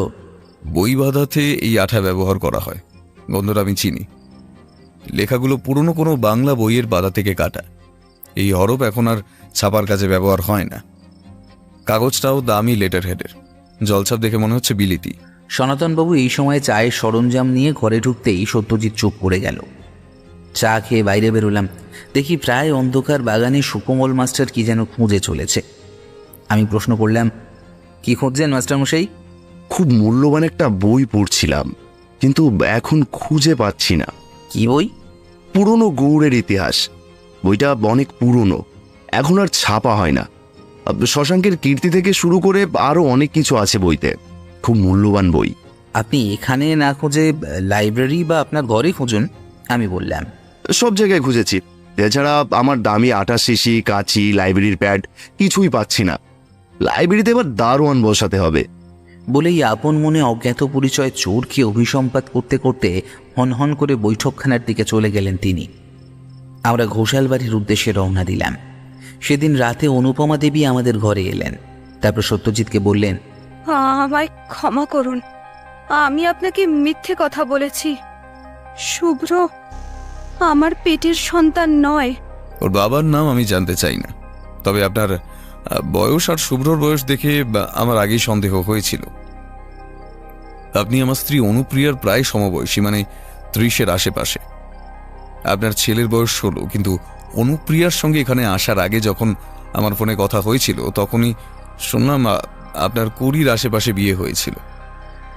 C: বই বাঁধাতে এই আঠা ব্যবহার করা হয়, গন্ধটা আমি চিনি। লেখাগুলো পুরনো কোনো বাংলা বইয়ের পাতা থেকে কাটা। এই হরফ এখন আর ছাপার কাজে ব্যবহার হয় না। কাগজটাও দামি লেটার হেডের, জলছাপ দেখে মনে হচ্ছে বিলিতি।
B: সনাতনবাবু এই সময় চায়ের সরঞ্জাম নিয়ে ঘরে ঢুকতেই সত্যজিৎ চুপ করে গেল। চা খেয়ে বাইরে বেরোলাম, দেখি প্রায় অন্ধকার বাগানে সুকোমল মাস্টার কি যেন খুঁজে চলেছে। আমি প্রশ্ন করলাম, কি খুঁজছেন মাস্টারমশাই?
N: খুব মূল্যবান একটা বই পড়ছিলাম, কিন্তু এখন খুঁজে পাচ্ছি না।
B: কি বই?
N: পুরনো গৌড়ের ইতিহাস। বইটা অনেক পুরনো, এখন আর ছাপা হয় না। শশাঙ্কের কীর্তি থেকে শুরু করে আরও অনেক কিছু আছে বইতে। খুব মূল্যবান বই।
B: আপনি এখানে না খুঁজে লাইব্রেরি বা আপনার ঘরে খুঁজুন, আমি বললাম।
N: সব জায়গায় খুঁজেছি, এছাড়া আমার দামি আটা শিশি, কাঁচি, লাইব্রেরির প্যাড কিছুই পাচ্ছি না। লাইব্রেরিতে এবার দারোয়ান বসাতে হবে।
B: বলেই আপন মনে অজ্ঞাত পরিচয় চোরকে অভিসম্পাত করতে করতে হনহন করে বৈঠকখানার দিকে চলে গেলেন তিনি। আমরা ঘোষাল বাড়ির উদ্দেশ্যে রওনা দিলাম। সেদিন রাতে অনুপমা দেবী আমাদের ঘরে এলেন। তারপর সত্যজিৎকে বললেন,
E: আমায় ক্ষমা করুন, আমি আপনাকে মিথ্যে কথা বলেছি। শুভ্র আমার পেটের সন্তান নয়।
C: ওর বাবার নাম আমি জানতে চাই না, তবে আপনার বয়স আর শুভ্রর বয়স দেখে আমার আগেই সন্দেহ হয়েছিল। আপনি আমার স্ত্রী অনুপ্রিয়ার প্রায় সমবয়সী, মানে 30-এর আশেপাশে। আপনার ছেলের বয়স 16, কিন্তু অনুপ্রিয়ার সঙ্গে এখানে আসার আগে যখন আমার ফোনে কথা হয়েছিল তখনই শুনলাম আপনার 20-র আশেপাশে বিয়ে হয়েছিল।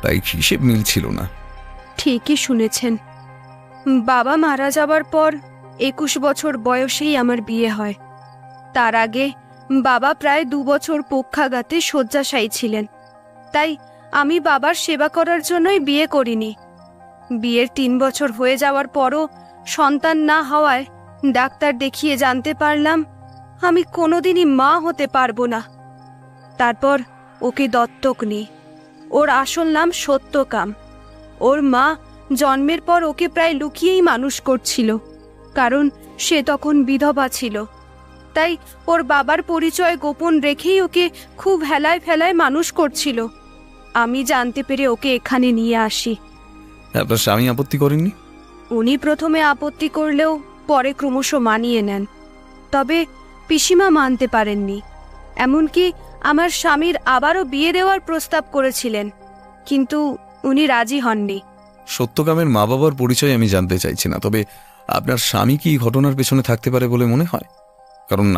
C: তাই হিসেব মিলছিল না।
E: ঠিকই শুনেছেন, বাবা মারা যাবার পর 21 বছর বয়সেই আমার বিয়ে হয়। তার আগে বাবা প্রায় 2 বছর পক্ষাঘাতে শয্যাশায়ী ছিলেন, তাই আমি বাবার সেবা করার জন্যই বিয়ে করিনি। বিয়ের 3 বছর হয়ে যাওয়ার পরও সন্তান না হওয়ায় ডাক্তার দেখিয়ে জানতে পারলাম আমি কোনোদিনই মা হতে পারবো না। তারপর ওকে দত্তক নিই। ওর আসল নাম সত্যকাম। ওর মা জন্মের পর ওকে প্রায় লুকিয়েই মানুষ করছিল, কারণ সে তখন বিধবা ছিল। তাই ওর বাবার পরিচয় গোপন রেখেই ওকে খুব হেলায় ফেলায় মানুষ করছিল। আমি জানতে পেরে ওকে এখানে নিয়ে আসি।
C: আপনার স্বামী আপত্তি করেননি?
E: উনি প্রথমে আপত্তি করলেও পরে ক্রমশ মানিয়ে নেন। তবে পিসিমা মানতে পারেননি, এমনকি আমার স্বামীর আবারও বিয়ে দেওয়ার প্রস্তাব করেছিলেন, কিন্তু উনি রাজি হননি।
C: সত্যকামের মা বাবার পরিচয় আমি জানতে চাইছি না, তবে আপনার স্বামী কি ঘটনার পেছনে থাকতে পারে বলে মনে হয়? কারণ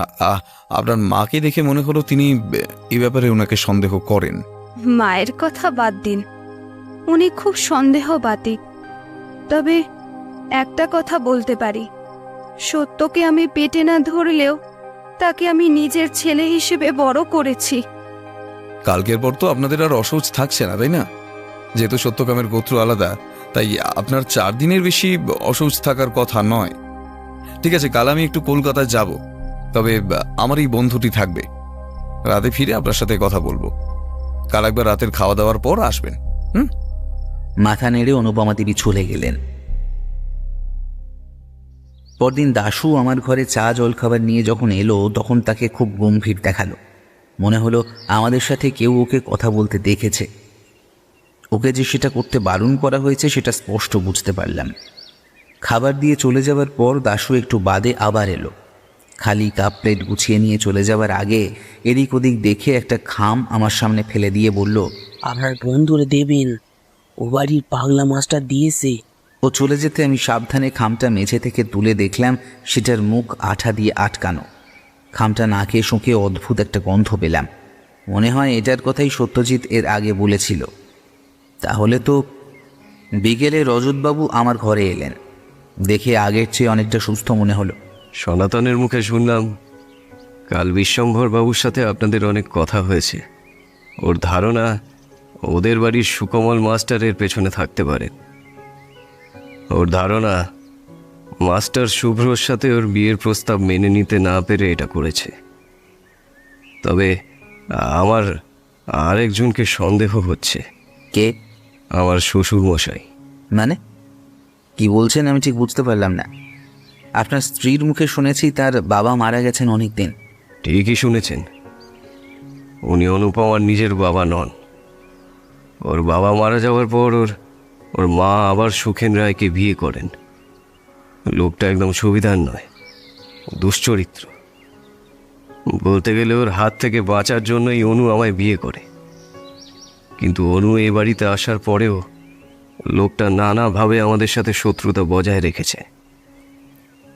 C: আপনার মাকে দেখে মনে হলো তিনি এই ব্যাপারে ওনাকে সন্দেহ করেন।
E: মায়ের কথা বাদ দিন, উনি খুব সন্দেহবাদী। তবে একটা কথা বলতে পারি, সত্যকে আমি পেটে না ধরলেও তাকে আমি নিজের ছেলে হিসেবে বড় করেছি।
C: কালকের পর তো আপনাদের আর অসহজ থাকছে না, তাই না? যেহেতু সত্যকামের গোত্র আলাদা, তাই আপনার 4 দিনের বেশি অসহজ থাকার কথা নয়। ঠিক আছে, কাল আমি একটু কলকাতায় যাব, তবে আমার এই বন্ধুটি থাকবে। রাতে ফিরে আপনার সাথে কথা বলবো। কাল একবার রাতের খাওয়া দাওয়ার পর আসবেন।
B: মাথা নেড়ে অনুপমা দেবী চলে গেলেন। পরদিন দাশু আমার ঘরে চা জলখাবার নিয়ে যখন এলো তখন তাকে খুব গম্ভীর দেখালো। মনে হলো আমাদের সাথে কেউ ওকে কথা বলতে দেখেছে। ওকে যে সেটা করতে বারণ করা হয়েছে সেটা স্পষ্ট বুঝতে পারলাম। খাবার দিয়ে চলে যাওয়ার পর দাশু একটু বাদে আবার এলো। খালি কাপ প্লেট গুছিয়ে নিয়ে চলে যাওয়ার আগে এদিক ওদিক দেখে একটা খাম আমার সামনে ফেলে দিয়ে বলল,
M: আপনার বন্ধুরে দেবেন, ও বাড়ির পাগলা মাছটা দিয়েছে।
B: ও চলে যেতে আমি সাবধানে খামটা মেঝে থেকে তুলে দেখলাম সেটার মুখ আঠা দিয়ে আটকানো। খামটা নাকে শুঁকে অদ্ভুত একটা গন্ধ পেলাম। মনে হয় এটার কথাই সত্যজিৎ এর আগে বলেছিল। তাহলে তো বিকেলে রজতবাবু আমার ঘরে এলেন। দেখে আগের চেয়ে অনেকটা সুস্থ মনে হলো।
I: সনাতনের মুখে শুনলাম কাল বিশ্বম্ভর বাবুর সাথে আপনাদের অনেক কথা হয়েছে। ওর ধারণা ওদের বাড়ির সুকমল মাস্টারের পেছনে থাকতে পারে। ওর ধারণা মাস্টার শুভ্রর সাথে ওর বিয়ের প্রস্তাব মেনে নিতে না পেরে এটা করেছে। তবে আমার আরেকজনকে সন্দেহ হচ্ছে।
B: কে?
I: আমার শ্বশুর মশাই।
B: মানে কি বলছেন আমি ঠিক বুঝতে পারলাম না। আপনার স্ত্রীর মুখে শুনেছি তার বাবা মারা গেছেন অনেক দিন।
I: ঠিকই শুনেছেন, উনি অনুপমার নিজের বাবা নন। ওর বাবা মারা যাওয়ার পর ওর মা আবার সুখেন রায়কে বিয়ে করেন। লোকটা একদম সুবিধার নয়, দুশ্চরিত্র। বলতে গেলে ওর হাত থেকে বাঁচার জন্যই অনু আমায় বিয়ে করে। কিন্তু অনু এ বাড়িতে আসার পরেও লোকটা নানাভাবে আমাদের সাথে শত্রুতা বজায় রেখেছে।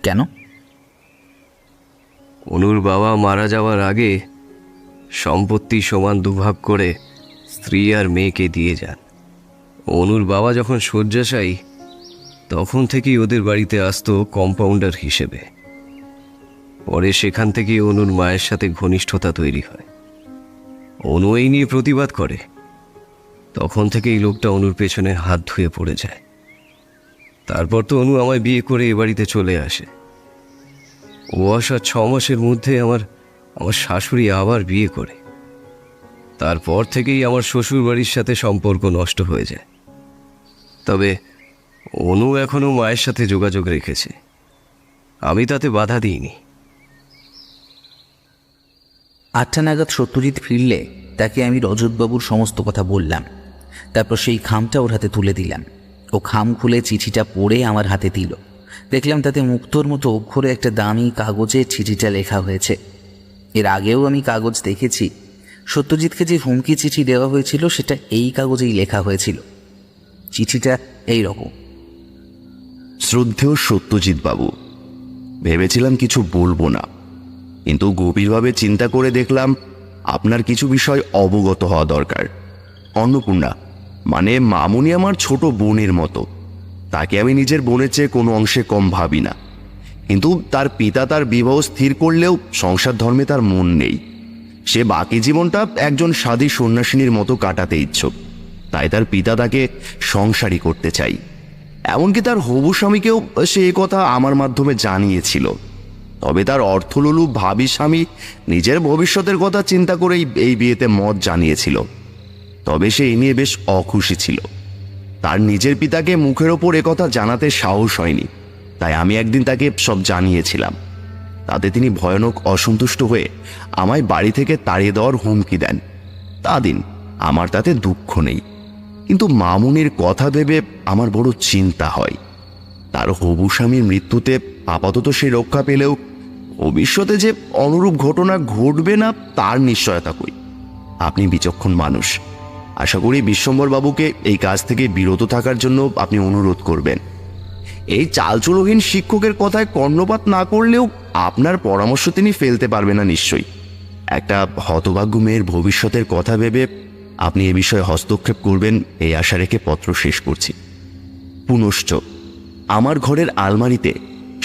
B: কেন?
I: অনুর বাবা মারা যাওয়ার আগে সম্পত্তি সমান দুভাগ করে স্ত্রী আর মেয়েকে দিয়ে যান। অনুর বাবা যখন শয্যাশায়ী তখন থেকেই ওদের বাড়িতে আসতো কম্পাউন্ডার হিসেবে। পরে সেখান থেকেই অনুর মায়ের সাথে ঘনিষ্ঠতা তৈরি হয়। অনু এই নিয়ে প্রতিবাদ করে, তখন থেকেই লোকটা অনুর পেছনে হাত ধুয়ে পড়ে যায়। তারপর তো অনু আমায় বিয়ে করে এ বাড়িতে চলে আসে। ও আসার 6 মাসের মধ্যে আমার শাশুড়ি আবার বিয়ে করে। তারপর থেকেই আমার শ্বশুর বাড়ির সাথে সম্পর্ক নষ্ট হয়ে যায়। তবে অনু এখনো মায়ের সাথে যোগাযোগ রেখেছে, আমি তাতে বাধা দিইনি।
B: 8টা নাগাদ সত্যজিৎ ফিরলে তাকে আমি রজতবাবুর সমস্ত কথা বললাম। তারপর সেই খামটা ওর হাতে তুলে দিলাম। ও খাম খুলে চিঠিটা পড়ে আমার হাতে দিল। দেখলাম তাতে মুক্তোর মতো অক্ষরে একটা দামি কাগজে চিঠিটা লেখা হয়েছে। এর আগেও আমি কাগজ দেখেছি। সত্যজিৎকে যে হুমকি চিঠি দেওয়া হয়েছিল সেটা এই কাগজেই লেখা হয়েছিল। চিঠিটা এই রকম:
N: শ্রদ্ধেয় সত্যজিৎ বাবু, ভেবেছিলাম কিছু বলবো না, কিন্তু গভীরভাবে চিন্তা করে দেখলাম আপনার কিছু বিষয় অবগত হওয়া দরকার। অন্নপূর্ণা মানে মামুনি আমার ছোট বোনের মতো। তাকে আমি নিজের বোনের চেয়ে কোনো অংশে কম ভাবি না। কিন্তু তার পিতা তার বিবাহ স্থির করলেও সংসার ধর্মে তার মন নেই। সে বাকি জীবনটা একজন সাধী সন্ন্যাসিনীর মতো কাটাতে ইচ্ছুক। তাই তার পিতা তাকে সংসারী করতে চাই। এমনকি তার হবু স্বামীকেও সে কথা আমার মাধ্যমে জানিয়েছিল। তবে তার অর্থলোলুপ ভাবী স্বামী নিজের ভবিষ্যতের কথা চিন্তা করেই এই বিয়েতে মত জানিয়েছিল। তবে সে এই নিয়ে বেশ অখুশি ছিল। তার নিজের পিতাকে মুখের ওপর একথা জানাতে সাহস হয়নি। তাই আমি একদিন তাকে সব জানিয়েছিলাম। তাতে তিনি ভয়ানক অসন্তুষ্ট হয়ে আমায় বাড়ি থেকে তাড়িয়ে দেওয়ার হুমকি দেন। তা দিন, আমার তাতে দুঃখ নেই, কিন্তু মামুনির কথা ভেবে আমার বড় চিন্তা হয়। তার হবু স্বামীর মৃত্যুতে আপাতত সে রক্ষা পেলেও ভবিষ্যতে যে অনুরূপ ঘটনা ঘটবে না তার নিশ্চয়তা কই। আপনি বিচক্ষণ মানুষ, আশা করি বিশ্বম্বর বাবুকে এই কাজ থেকে বিরত থাকার জন্য আপনি অনুরোধ করবেন। এই চালচুলোহীন শিক্ষকের কথায় কর্ণপাত না করলেও আপনার পরামর্শ তিনি ফেলতে পারবে না নিশ্চয়ই। একটা হতভাগ্য মেয়ের ভবিষ্যতের কথা ভেবে আপনি এ বিষয়ে হস্তক্ষেপ করবেন এই আশা রেখে পত্র শেষ করছি। পুনশ্চ আমার ঘরের আলমারিতে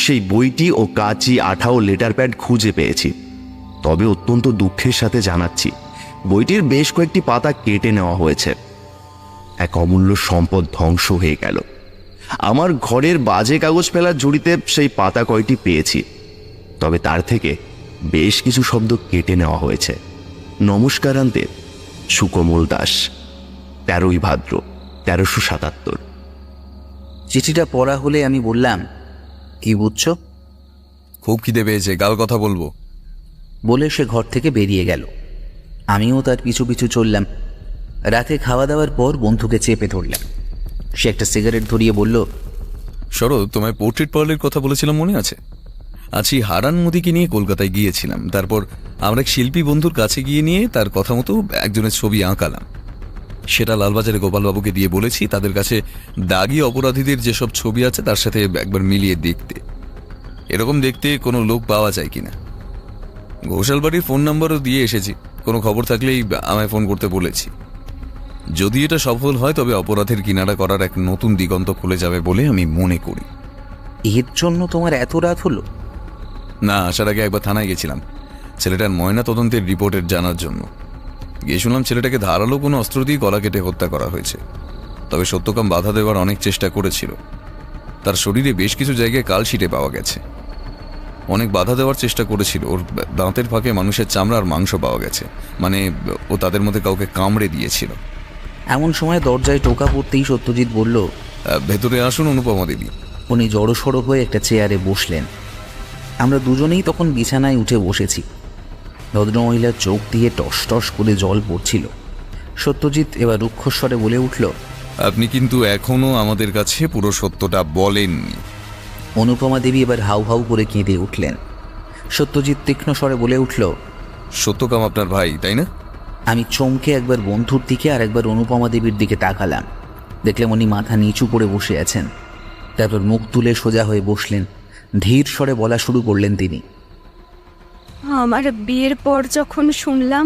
N: সেই বইটি ও কাঁচি, আঠা ও লেটার প্যাড খুঁজে পেয়েছি। তবে অত্যন্ত দুঃখের সাথে জানাচ্ছি, বইটির বেশ কয়েকটি পাতা কেটে নেওয়া হয়েছে। এক অমূল্য সম্পদ ধ্বংস হয়ে গেল। আমার ঘরের বাজে কাগজ ফেলার ঝুড়িতে সেই পাতা কয়টি পেয়েছি, তবে তার থেকে বেশ কিছু শব্দ কেটে নেওয়া হয়েছে। নমস্কারান্তে, সুকমল দাস, 13ই ভাদ্র 1377।
B: চিঠিটা পড়া হলে আমি বললাম, কি বুঝছো?
C: খুব খিদে পেয়েছে, কাল কথা বলবো
B: বলে সে ঘর থেকে বেরিয়ে গেল। আমিও তার পিছু পিছু চললাম। রাতে খাওয়া দাওয়ার পর বন্ধুকে চেপে ধরলাম। সে একটা সিগারেট ধরিয়ে বলল,
C: শরৎ, তোমায় পোর্ট্রেট পার্লের কথা বলেছিলাম মনে আছে? আছি হারান মোদিকে নিয়ে কলকাতায় গিয়েছিলাম। তারপর আমরা এক শিল্পী বন্ধুর কাছে গিয়ে নিয়ে তার কথা মতো একজনের ছবি আঁকালাম। সেটা লালবাজারে গোপালবাবুকে দিয়ে বলেছি তাদের কাছে দাগি অপরাধীদের যেসব ছবি আছে তার সাথে একবার মিলিয়ে দেখতে, এরকম দেখতে কোনো লোক পাওয়া যায় কিনা। ঘোষাল বাড়ির ফোন নাম্বারও দিয়ে এসেছি, কোনো খবর থাকলেই আমায় ফোন করতে বলেছি। যদি এটা সফল হয় তবে অপরাধের কিনারা করার এক নতুন দিগন্ত খুলে যাবে বলে আমি মনে করি।
B: এর জন্য তোমার এত রাত হলো?
C: না, আসার আগে একবার থানায় গেছিলাম। ছেলেটার ময়না তদন্তের রিপোর্টের জানার জন্য। গিয়ে শুনলাম ছেলেটাকে ধারালো কোনো অস্ত্র দিয়ে গলা কেটে হত্যা করা হয়েছে। তবে সত্যকাম বাধা দেওয়ার অনেক চেষ্টা করেছিল। তার শরীরে বেশ কিছু জায়গায় কালশিটে পাওয়া গেছে। অনেক বাধা দেওয়ার চেষ্টা করেছিল। ওর দাঁতের ফাঁকে মানুষের চামড়া আর মাংস পাওয়া গেছে, মানে ও তাদের মধ্যে কাউকে কামড়ে দিয়েছিল।
B: এমন সময় দরজায় টোকা পড়তেই সত্যজিৎ বলল,
C: ভেতরে আসুন অনুপমা দেবী।
B: উনি জড়সড়ো হয়ে একটা চেয়ারে বসলেন। আমরা দুজনেই তখন বিছানায় উঠে বসেছি। ভদ্রমহিলার চোখ দিয়ে টস টস করে জল পড়ছিল। সত্যজিৎ এবার রুক্ষস্বরে বলে উঠল,
C: আপনি কিন্তু এখনো আমাদের কাছে পুরো সত্যটা বলেননি।
B: অনুপমা দেবী এবার হাউ হাউ করে কেঁদে উঠলেন। সত্যজিৎ তীক্ষ্ণ স্বরে বলে উঠল,
C: সত্যকাম আপনার ভাই, তাই না?
B: আমি চমকে একবার বন্ধুর দিকে আর একবার অনুপমা দেবীর দিকে তাকালাম। দেখলাম উনি মাথা নিচু করে বসে আছেন। তারপর মুখ তুলে সোজা হয়ে বসলেন। ধীর স্বরে বলা শুরু করলেন তিনি,
E: আমার বিয়ের পর যখন শুনলাম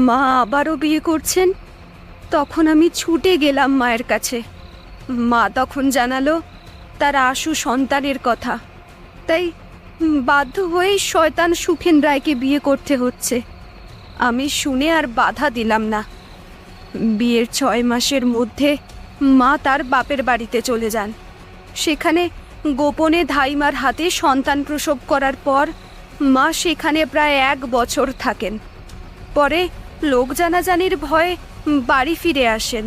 E: মা আবারও বিয়ে করছেন, তখন আমি ছুটে গেলাম মায়ের কাছে। মা তখন জানালো তার আশু সন্তানের কথা। তাই বাধ্য হয়েই শয়তান সুখেন রায়কে বিয়ে করতে হচ্ছে। আমি শুনে আর বাধা দিলাম না। বিয়ের 6 মাসের মধ্যে মা তার বাপের বাড়িতে চলে যান। সেখানে গোপনে ধাইমার হাতে সন্তান প্রসব করার পর মা সেখানে প্রায় 1 বছর থাকেন। পরে লোক জানাজানির ভয়ে বাড়ি ফিরে আসেন।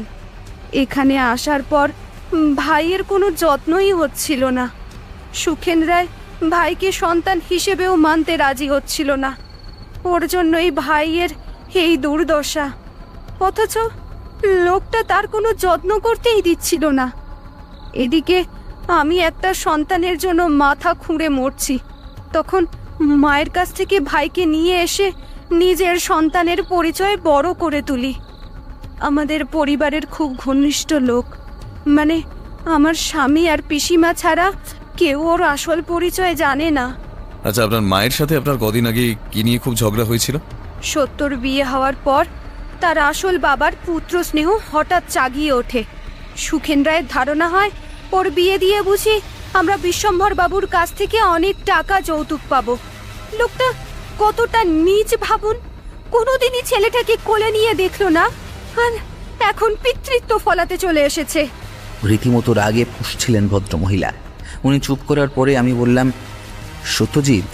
E: এখানে আসার পর ভাইয়ের কোনো যত্নই হচ্ছিল না। সুখেন রায় ভাইকে সন্তান হিসেবেও মানতে রাজি হচ্ছিল না। ওর জন্যই ভাইয়ের এই দুর্দশা। অথচ লোকটা তার কোনো যত্ন করতেই দিচ্ছিল না। এদিকে আমি একটা সন্তানের জন্য মাথা খুঁড়ে মরছি। তখন মায়ের কাছ থেকে ভাইকে নিয়ে এসে নিজের সন্তানের পরিচয় বড় করে তুলি। আমাদের পরিবারের খুব ঘনিষ্ঠ লোক, মানে আমার স্বামী আর পিসিমা ছাড়া কেউ ওর আসল পরিচয় জানে না।
C: আচ্ছা, আপনার মায়ের সাথে আপনার কদিন আগে কি নিয়ে খুব ঝগড়া হয়েছিল?
E: সত্যর বিয়ে হওয়ার পর তার আসল বাবার পুত্র স্নেহ হঠাৎ জাগিয়ে ওঠে। সুখেন রায়ের ধারণা হয় ওর বিয়ে দিয়ে বুঝি আমরা বিশ্বম্ভর বাবুর কাছ থেকে অনেক টাকা যৌতুক পাবো। লোকটা কতটা নীচ ভাবুন। কোনোদিনই ছেলেটাকে কোলে নিয়ে দেখলো না, আর এখন পিতৃত্ব ফলাতে চলে এসেছে।
B: রীতিমতো রাগে ফুঁসছিলেন ভদ্রমহিলা। উনি চুপ করার পরে আমি বললাম, সত্যজিৎ,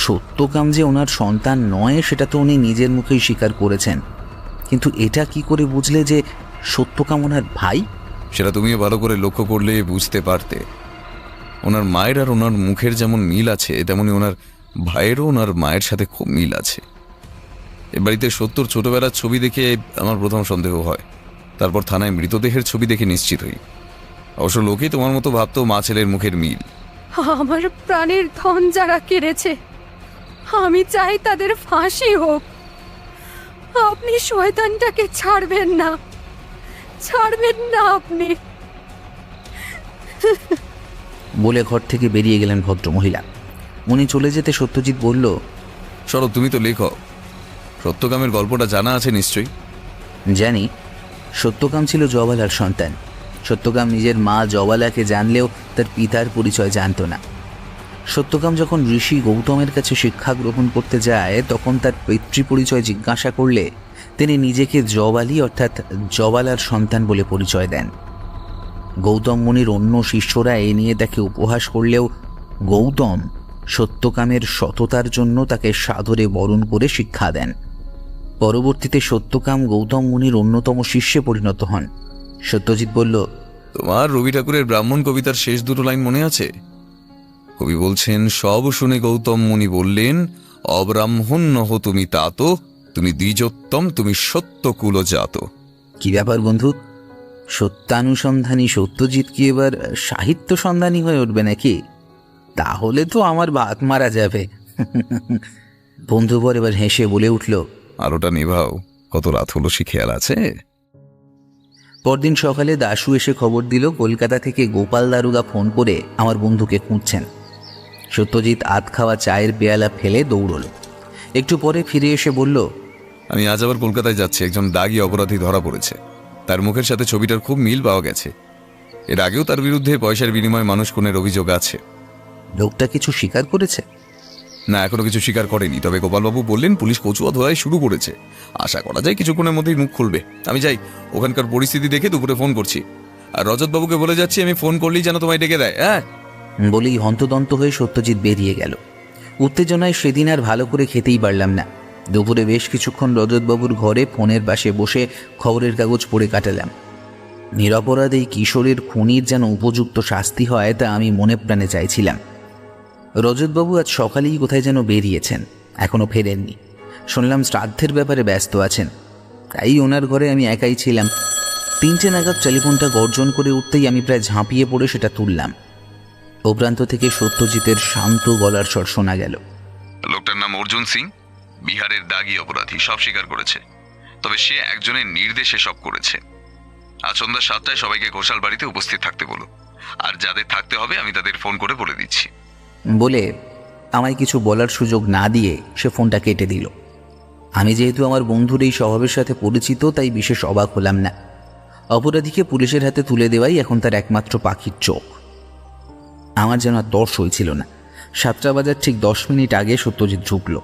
B: সত্যকাম যে ওনার সন্তান নয় সেটা তো উনি নিজের মুখেই স্বীকার করেছেন, কিন্তু এটা কি করে বুঝলে যে সত্যকাম ওনার ভাই?
C: সেটা তুমিও ভালো করে লক্ষ্য করলে বুঝতে পারতে। ওনার মায়ের আর ওনার মুখের যেমন মিল আছে, তেমনি ওনার ভাইয়েরও ওনার মায়ের সাথে খুব মিল আছে। এ বাড়িতে সত্যর ছোটবেলার ছবি দেখে আমার প্রথম সন্দেহ হয়। তারপর থানায় মৃতদেহের ছবি দেখে নিশ্চিত হই। অবশ্য লোকে তোমার মতো ভাবতো মা ছেলের মুখের মিল।
E: আমার প্রাণের ধন যারা কেড়েছে, আমি চাই তাদের ফাঁসি হোক। আপনি শয়তানটাকে ছাড়বেন না, ছাড়বেন না আপনি।
B: বলে ঘর থেকে বেরিয়ে গেলেন ভদ্রমহিলা। উনি চলে যেতে সত্যজিৎ বলল,
C: শরৎ, তুমি তো লেখক, সত্যকামের গল্পটা জানা আছে নিশ্চয়ই?
B: জানি। সত্যকাম ছিল জবালার সন্তান। সত্যকাম নিজের মা জবালাকে জানলেও তার পিতার পরিচয় জানত না। সত্যকাম যখন ঋষি গৌতমের কাছে শিক্ষা গ্রহণ করতে যায়, তখন তার পিতৃ পরিচয় জিজ্ঞাসা করলে তিনি নিজেকে জবালি অর্থাৎ জবালার সন্তান বলে পরিচয় দেন। গৌতম মুনির অন্য শিষ্যরা এ নিয়ে তাকে উপহাস করলেও গৌতম সত্যকামের সততার জন্য তাকে সাদরে বরণ করে শিক্ষা দেন। পরবর্তীতে সত্যকাম গৌতম মুনির অন্যতম শিষ্যে পরিণত হন। সত্যজিৎ বলল,
C: তোমার রবি ঠাকুরের ব্রাহ্মণ কবিতার শেষ 2 লাইন মনে আছে? কবি বলছেন, সব শুনে গৌতম মুনি বললেন, অব্রাহ্মণ নহ তুমি তাত, তুমি দ্বিজোত্তম, তুমি সত্যকুল জাত।
B: কি ব্যাপার বন্ধু, সত্যানুসন্ধানী সত্যজিৎ কি এবার সাহিত্য সন্ধানী হয়ে উঠবে নাকি? তাহলে তো আমার ভাত মারা যাবে। বন্ধুবর এবার হেসে বলে উঠল,
C: আলোটা নেভাও, কত রাত হলো সে খেয়াল আছে?
B: পরদিন সকালে দাশু এসে খবর দিল কলকাতা থেকে গোপাল দারোগা ফোন করে আমার বন্ধুকে খুঁজছেন। সত্যজিৎ আধ খাওয়া চায়ের পেয়ালা ফেলে দৌড়ল। একটু পরে ফিরে এসে বলল,
C: আমি আজ আবার কলকাতায় যাচ্ছি। একজন দাগী অপরাধী ধরা পড়েছে। তার মুখের সাথে ছবিটার খুব মিল পাওয়া গেছে। এর আগেও তার বিরুদ্ধে পয়সার বিনিময়ে মানুষ খুনের অভিযোগ আছে।
B: লোকটা কিছু স্বীকার করেছে?
C: না, এখনো কিছু স্বীকার করেনি, তবে গোপালবাবু বললেন পুলিশ কচুয়া ধোয়াই শুরু করেছে। আশা করা যায় কিছুক্ষণের মধ্যেই মুখ খুলবে। আমি যাই, ওখানকার পরিস্থিতি দেখে দুপুরে ফোন করছি। আর রজতবাবুকে বলে যাচ্ছি আমি ফোন করলেই যেন তোমায় ডেকে দেয়। হ্যাঁ,
B: বলেই হন্তদন্ত হয়ে সত্যজিৎ বেরিয়ে গেল। উত্তেজনায় সেদিন আর ভালো করে খেতেই পারলাম না। দুপুরে বেশ কিছুক্ষণ রজতবাবুর ঘরে ফোনের পাশে বসে খবরের কাগজ পড়ে কাটালাম। নিরপরাধ এই কিশোরের খুনির যেন উপযুক্ত শাস্তি হয় তা আমি মনে প্রাণে চাইছিলাম। রজতবাবু আজ সকালেই কোথায় যেন বেরিয়েছেন, এখনও ফেরেননি। শুনলাম শ্রাদ্ধের ব্যাপারে ব্যস্ত আছেন, তাই ওনার ঘরে আমি একাই ছিলাম। 3টে নাগাদ টেলিফোনটা গর্জন করে উঠতেই আমি প্রায় ঝাঁপিয়ে পড়ে সেটা তুললাম। ও প্রান্ত থেকে সত্যজিতের শান্ত গলার স্বর শোনা গেল।
C: লোকটার নাম অর্জুন সিং, বিহারের দাগি অপরাধী, সব স্বীকার করেছে। তবে সে একজনের নির্দেশে সব করেছে। আজ সন্ধ্যা 7টায় সবাইকে ঘোষাল বাড়িতে উপস্থিত থাকতে বলো, আর যাদের থাকতে হবে আমি তাদের ফোন করে বলে দিচ্ছি।
B: বলে আমায় কিছু বলার সুযোগ না দিয়ে সে ফোনটা কেটে দিল। আমি যেহেতু আমার বন্ধুর এই স্বভাবের সাথে পরিচিত, তাই বিশেষ অবাক হলাম না। অপরাধীকে পুলিশের হাতে তুলে দেওয়াই এখন তার একমাত্র পাখির চোখ। আমার যেন আর তর সইছিল না। 7টা বাজার ঠিক 10 মিনিট আগে সত্যজিৎ ঢুকল।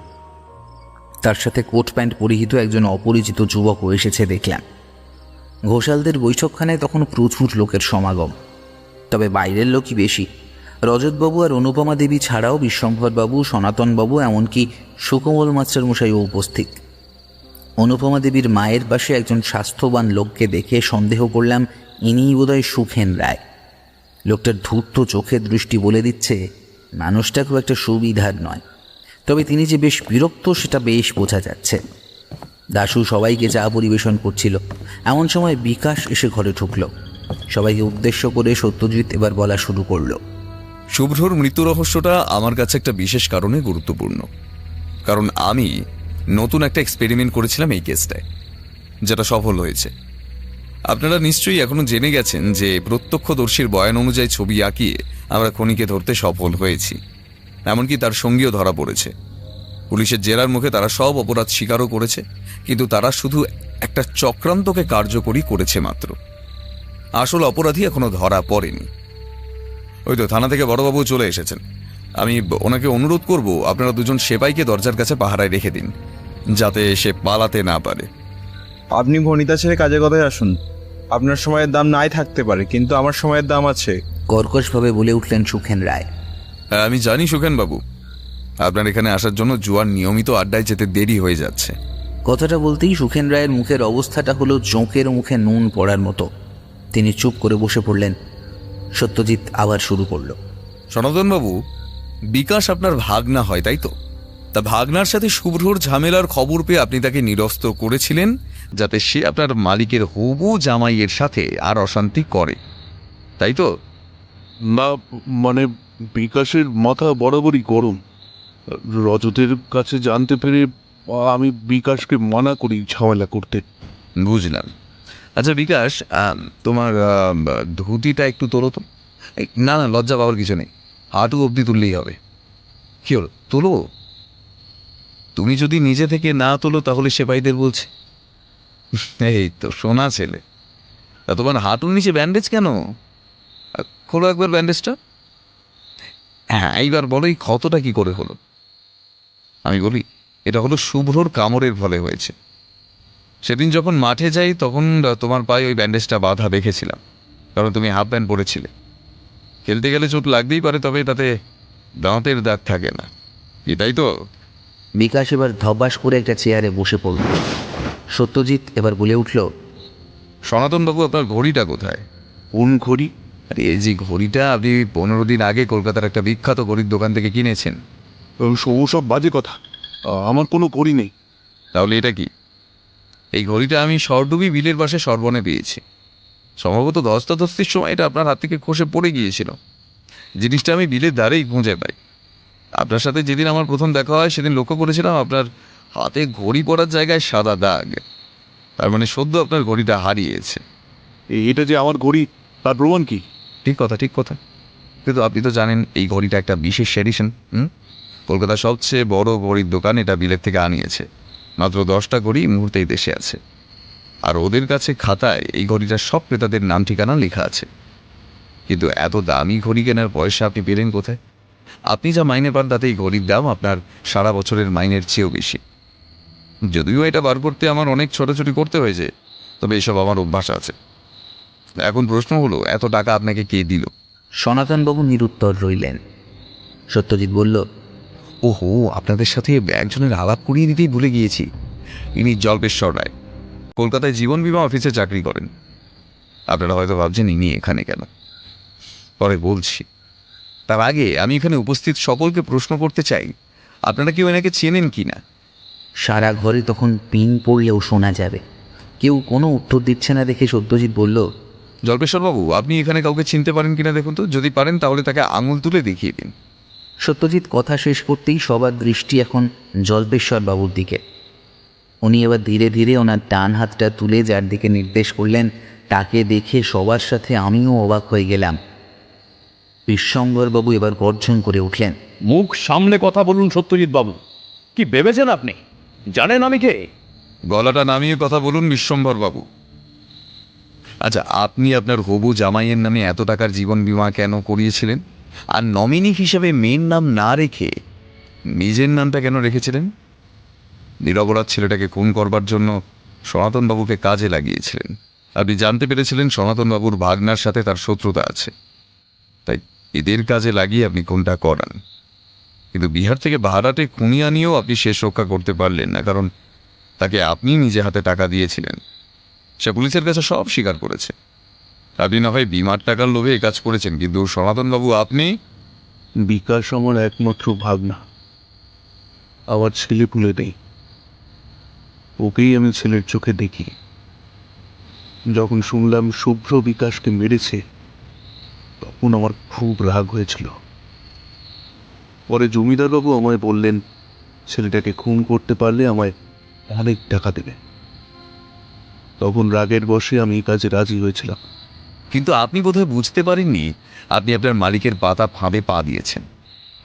B: তার সাথে কোট প্যান্ট পরিহিত একজন অপরিচিত যুবকও এসেছে দেখলাম। ঘোষালদের বৈঠকখানায় তখন প্রচুর লোকের সমাগম, তবে বাইরের লোকই বেশি। রজতবাবু আর অনুপমা দেবী ছাড়াও বিশ্বম্ভরবাবু, সনাতনবাবু, এমনকি সুকোমল মাস্টার মশাইও উপস্থিত। অনুপমা দেবীর মায়ের পাশে একজন স্বাস্থ্যবান লোককে দেখে সন্দেহ করলাম ইনিই বোধহয় সুখেন রায়। লোকটার ধূর্ত চোখের দৃষ্টি বলে দিচ্ছে মানুষটা খুব একটা সুবিধার নয়, তবে তিনি যে বেশ বিরক্ত সেটা বেশ বোঝা যাচ্ছে। দাশু সবাইকে চা পরিবেশন করছিল, এমন সময় বিকাশ এসে ঘরে ঢুকল। সবাইকে উদ্দেশ্য করে সত্যজিৎ এবার বলা শুরু করলো।
C: শুভ্রর মৃত্যু রহস্যটা আমার কাছে একটা বিশেষ কারণে গুরুত্বপূর্ণ, কারণ আমি নতুন একটা এক্সপেরিমেন্ট করেছিলাম এই কেসটায়, যেটা সফল হয়েছে। আপনারা নিশ্চয়ই এখনো জেনে গেছেন যে প্রত্যক্ষদর্শীর বয়ান অনুযায়ী ছবি আঁকিয়ে আমরা খনিকে ধরতে সফল হয়েছি, এমনকি তার সঙ্গীও ধরা পড়েছে। পুলিশের জেরার মুখে তারা সব অপরাধ স্বীকারও করেছে, কিন্তু তারা শুধু একটা চক্রান্তকে কার্যকরী করেছে মাত্র। আসল অপরাধী এখনো ধরা পড়েনি। ওই তো থানা থেকে বড়বাবু চলে এসেছেন। আমি ওনাকে অনুরোধ করব আপনারা দুজন সেপাইকে দরজার কাছে পাহারায় রেখে দিন, যাতে সে পালাতে না পারে।
P: আপনি ভনিতা ছেড়ে কাজে কথায় আসুন। আপনার সময়ের দাম নাই থাকতে পারে, কিন্তু আমার সময়ের দাম আছে,
B: কর্কশভাবে বলে উঠলেন সুখেন রায়।
C: হ্যাঁ, আমি জানি সুখেন বাবু, আপনার এখানে আসার জন্য জুয়ার নিয়মিত আড্ডায় যেতে দেরি হয়ে যাচ্ছে।
B: কথাটা বলতেই সুখেন রায়ের মুখের অবস্থাটা হলো জোঁকের মুখে নুন পড়ার মতো। তিনি চুপ করে বসে পড়লেন। সত্যজিৎ আবার শুরু করল।
C: সনাতনবাবু, বিকাশ আপনার ভাগনা হয়, তাই তো? তা ভাগনার সাথে শুভ্রর ঝামেলার খবর পেয়ে আপনি তাকে নিরস্ত করেছিলেন, যাতে সে আপনার মালিকের হবু জামাইয়ের সাথে আর অশান্তি করে, তাই তো?
O: না, মানে বিকাশের মাথা বরাবরই গরম। রজতের কাছে জানতে পেরে আমি বিকাশকে মানা করি ঝামেলা করতে।
C: বুঝলাম। আচ্ছা বিকাশ, তোমার ধুতিটা একটু তোলো তো। না না, লজ্জা পাওয়ার কিছু নেই, হাঁটু অবধি তুললেই হবে। কি হলো, তোলো। তুমি যদি নিজে থেকে না তোলো তাহলে সেপাইদের বলছে। এই তো সোনা ছেলে। তা তোমার হাঁটুর নিচে ব্যান্ডেজ কেন? খোলো একবার ব্যান্ডেজটা। হ্যাঁ, এইবার বলো এই ক্ষতটা কি করে হলো? আমি বলি, এটা হলো শুভ্রর কামড়ের ফলে হয়েছে। সেদিন যখন মাঠে যাই তখন তোমার পায়ে ওই ব্যান্ডেজটা বাঁধা দেখেছিলাম, কারণ তুমি হাফ প্যান্ট পরেছিলে। খেলতে গেলে চোট লাগতেই পারে, তবে তাতে দাঁতের দাগ থাকে না, এটাই তো?
B: বিকাশ এবার ধবাস করে একটা চেয়ারে বসে পড়ল। সত্যজিৎ এবার বলে উঠল,
C: সনাতনবাবু, আপনার ঘড়িটা কোথায়?
O: কোন ঘড়ি?
C: আরে এই যে ঘড়িটা আপনি 15 দিন আগে কলকাতার একটা বিখ্যাত ঘড়ির দোকান থেকে কিনেছেন।
O: সব বাজে কথা, আমার কোনো ঘড়ি নেই।
C: তাহলে এটা কি? এই ঘড়িটা আমি সরডুবি বিলের পাশে সরবনে পেয়েছি। সম্ভবত ধস্তাধস্তির সময় এটা আপনার হাত থেকে খসে পড়ে গিয়েছিল। জিনিসটা আমি বিলের ধারেই খুঁজে পাই। আপনার সাথে যেদিন আমার প্রথম দেখা হয় সেদিন লক্ষ্য করেছিলাম আপনার হাতে ঘড়ি পরার জায়গায় সাদা দাগ। তার মানে সদ্য আপনার ঘড়িটা হারিয়েছে।
O: এটা যে আমার ঘড়ি তার প্রমাণ কি?
C: ঠিক কথা, ঠিক কথা। কিন্তু আপনি তো জানেন এই ঘড়িটা একটা বিশেষ এডিশন। কলকাতার সবচেয়ে বড় ঘড়ির দোকান এটা বিলের থেকে আনিয়েছে। মাত্র 10টা ঘড়ি মুহূর্তেই দেশে আছে, আর ওদের কাছে খাতায় এই ঘড়িটার সব ক্রেতাদের নাম ঠিকানা লেখা আছে। কিন্তু এত দামি ঘড়ি কেনার পয়সা আপনি পেলেন কোথায়? আপনি যা মাইনে পান তাতে এই গরিব দাম আপনার সারা বছরের মাইনের চেয়েও বেশি। যদিও এটা বার করতে আমার অনেক ছোটাছুটি করতে হয়েছে, তবে এসব আমার অভ্যাস আছে। এখন প্রশ্ন হলো, এত টাকা আপনাকে কে দিল?
B: সনাতনবাবু নিরুত্তর রইলেন। সত্যজিৎ বলল,
C: ওহো, আপনাদের সাথে একজনের আলাপ করিয়ে দিতেই ভুলে গিয়েছি। ইনি জল্পেশ্বর রায়, কলকাতায় জীবন বীমা অফিসে চাকরি করেন। আপনারা হয়তো ভাবছেন ইনি এখানে কেন, পরে বলছি। তার আগে আমি এখানে উপস্থিত সকলকে প্রশ্ন করতে চাই, আপনারা কেউ এনাকে চেনেন কি না?
B: সারা ঘরে তখন পিন পড়লেও শোনা যাবে। কেউ কোনো উত্তর দিচ্ছে না দেখে সত্যজিৎ বলল,
C: জল্পেশ্বরবাবু, আপনি এখানে কাউকে চিনতে পারেন কিনা দেখুন তো। যদি পারেন তাহলে তাকে আঙুল তুলে দেখিয়ে দিন।
B: সত্যজিৎ কথা শেষ করতেই সবার দৃষ্টি এখন জল্পেশ্বর বাবুর দিকে। উনি এবার ধীরে ধীরে ওনার ডান হাতটা তুলে যার দিকে নির্দেশ করলেন, তাকে দেখে সবার সাথে আমিও অবাক হয়ে গেলাম। বিশ্বম্বরবাবু এবার গর্জন করে উঠলেন,
L: মুখ সামলে কথা বলুন সত্যজিৎ বাবু। কি ভেবেছেন আপনি? জানেন আমি কে?
C: গলাটা নামিয়ে কথা বলুন বিশ্বম্বর বাবু। আচ্ছা, আপনি আপনার হবু জামাইয়ের নামে এত টাকার জীবন বীমা কেন করিয়েছিলেন? আর নমিনি হিসেবে মেয়ের নাম না রেখে নিজের নামটা কেন রেখেছিলেন? নিরপরাধ ছেলেটাকে খুন করবার জন্য সনাতনবাবুকে কাজে লাগিয়েছিলেন। আপনি জানতে পেরেছিলেন সনাতনবাবুর ভাগনার সাথে তার শত্রুতা আছে, তাই এদের কাজে লাগিয়ে আপনি খুনটা করান। কিন্তু বিহার থেকে ভাড়াটে খুনি আনিয়েও আপনি শেষ রক্ষা করতে পারলেন না, কারণ তাকে আপনি নিজে হাতে টাকা দিয়েছিলেন। সে পুলিশের কাছে সব স্বীকার করেছে। আপনি না হয় বিমার টাকার লোভে এই কাজ করেছেন, কিন্তু সনাতনবাবু আপনি।
O: বিকাশ আমার একমাত্র ভাগনা, আমার ছেলে পুলে নেই। ওকেই আমি ছেলের চোখে দেখি। যখন শুনলাম শুভ্র বিকাশকে মেরেছে, তখন আমার খুব রাগ হয়েছিল। পরে জমিদারবাবু আমায় বললেন, ছেলেটাকে খুন করতে পারলে আমায় অনেক টাকা দেবে। তখন রাগের বশে আমি এই কাজে রাজি হয়েছিলাম।
C: কিন্তু আপনি বোধহয় বুঝতে পারেননি, আপনি আপনার মালিকের পাতা ফাঁদে পা দিয়েছেন।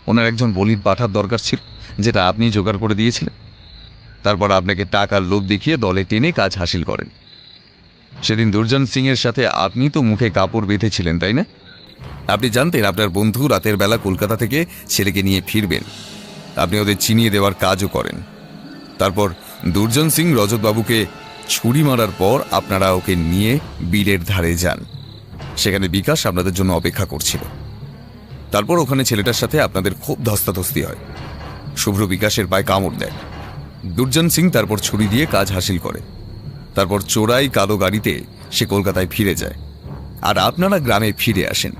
C: ওনার একজন বলির পাঠার দরকার ছিল, যেটা আপনি জোগাড় করে দিয়েছিলেন। তারপর আপনাকে টাকার লোভ দেখিয়ে দলে টেনে কাজ হাসিল করেন। সেদিন দুর্জন সিংয়ের সাথে আপনি তো মুখে কাপড় বেঁধেছিলেন, তাই না? আপনি জানতেন আপনার বন্ধু রাতের বেলা কলকাতা থেকে ছেলেকে নিয়ে ফিরবেন। আপনি ওদের চিনিয়ে দেওয়ার কাজও করেন। তারপর দুর্জন সিং রজতবাবুকে ছুরি মারার পর আপনারা ওকে নিয়ে বীরের ধারে যান। সেখানে বিকাশ আপনাদের জন্য অপেক্ষা করছিল। তারপর ওখানে ছেলেটার সাথে আপনাদের খুব ধস্তাধস্তি হয়। শুভ্র বিকাশের পায়ে কামড় দেয়। দুর্জন সিং তারপর ছুরি দিয়ে কাজ হাসিল করে। তারপর চোরাই কালো গাড়িতে সে কলকাতায় ফিরে যায়, আর আপনারা গ্রামে ফিরে আসেন।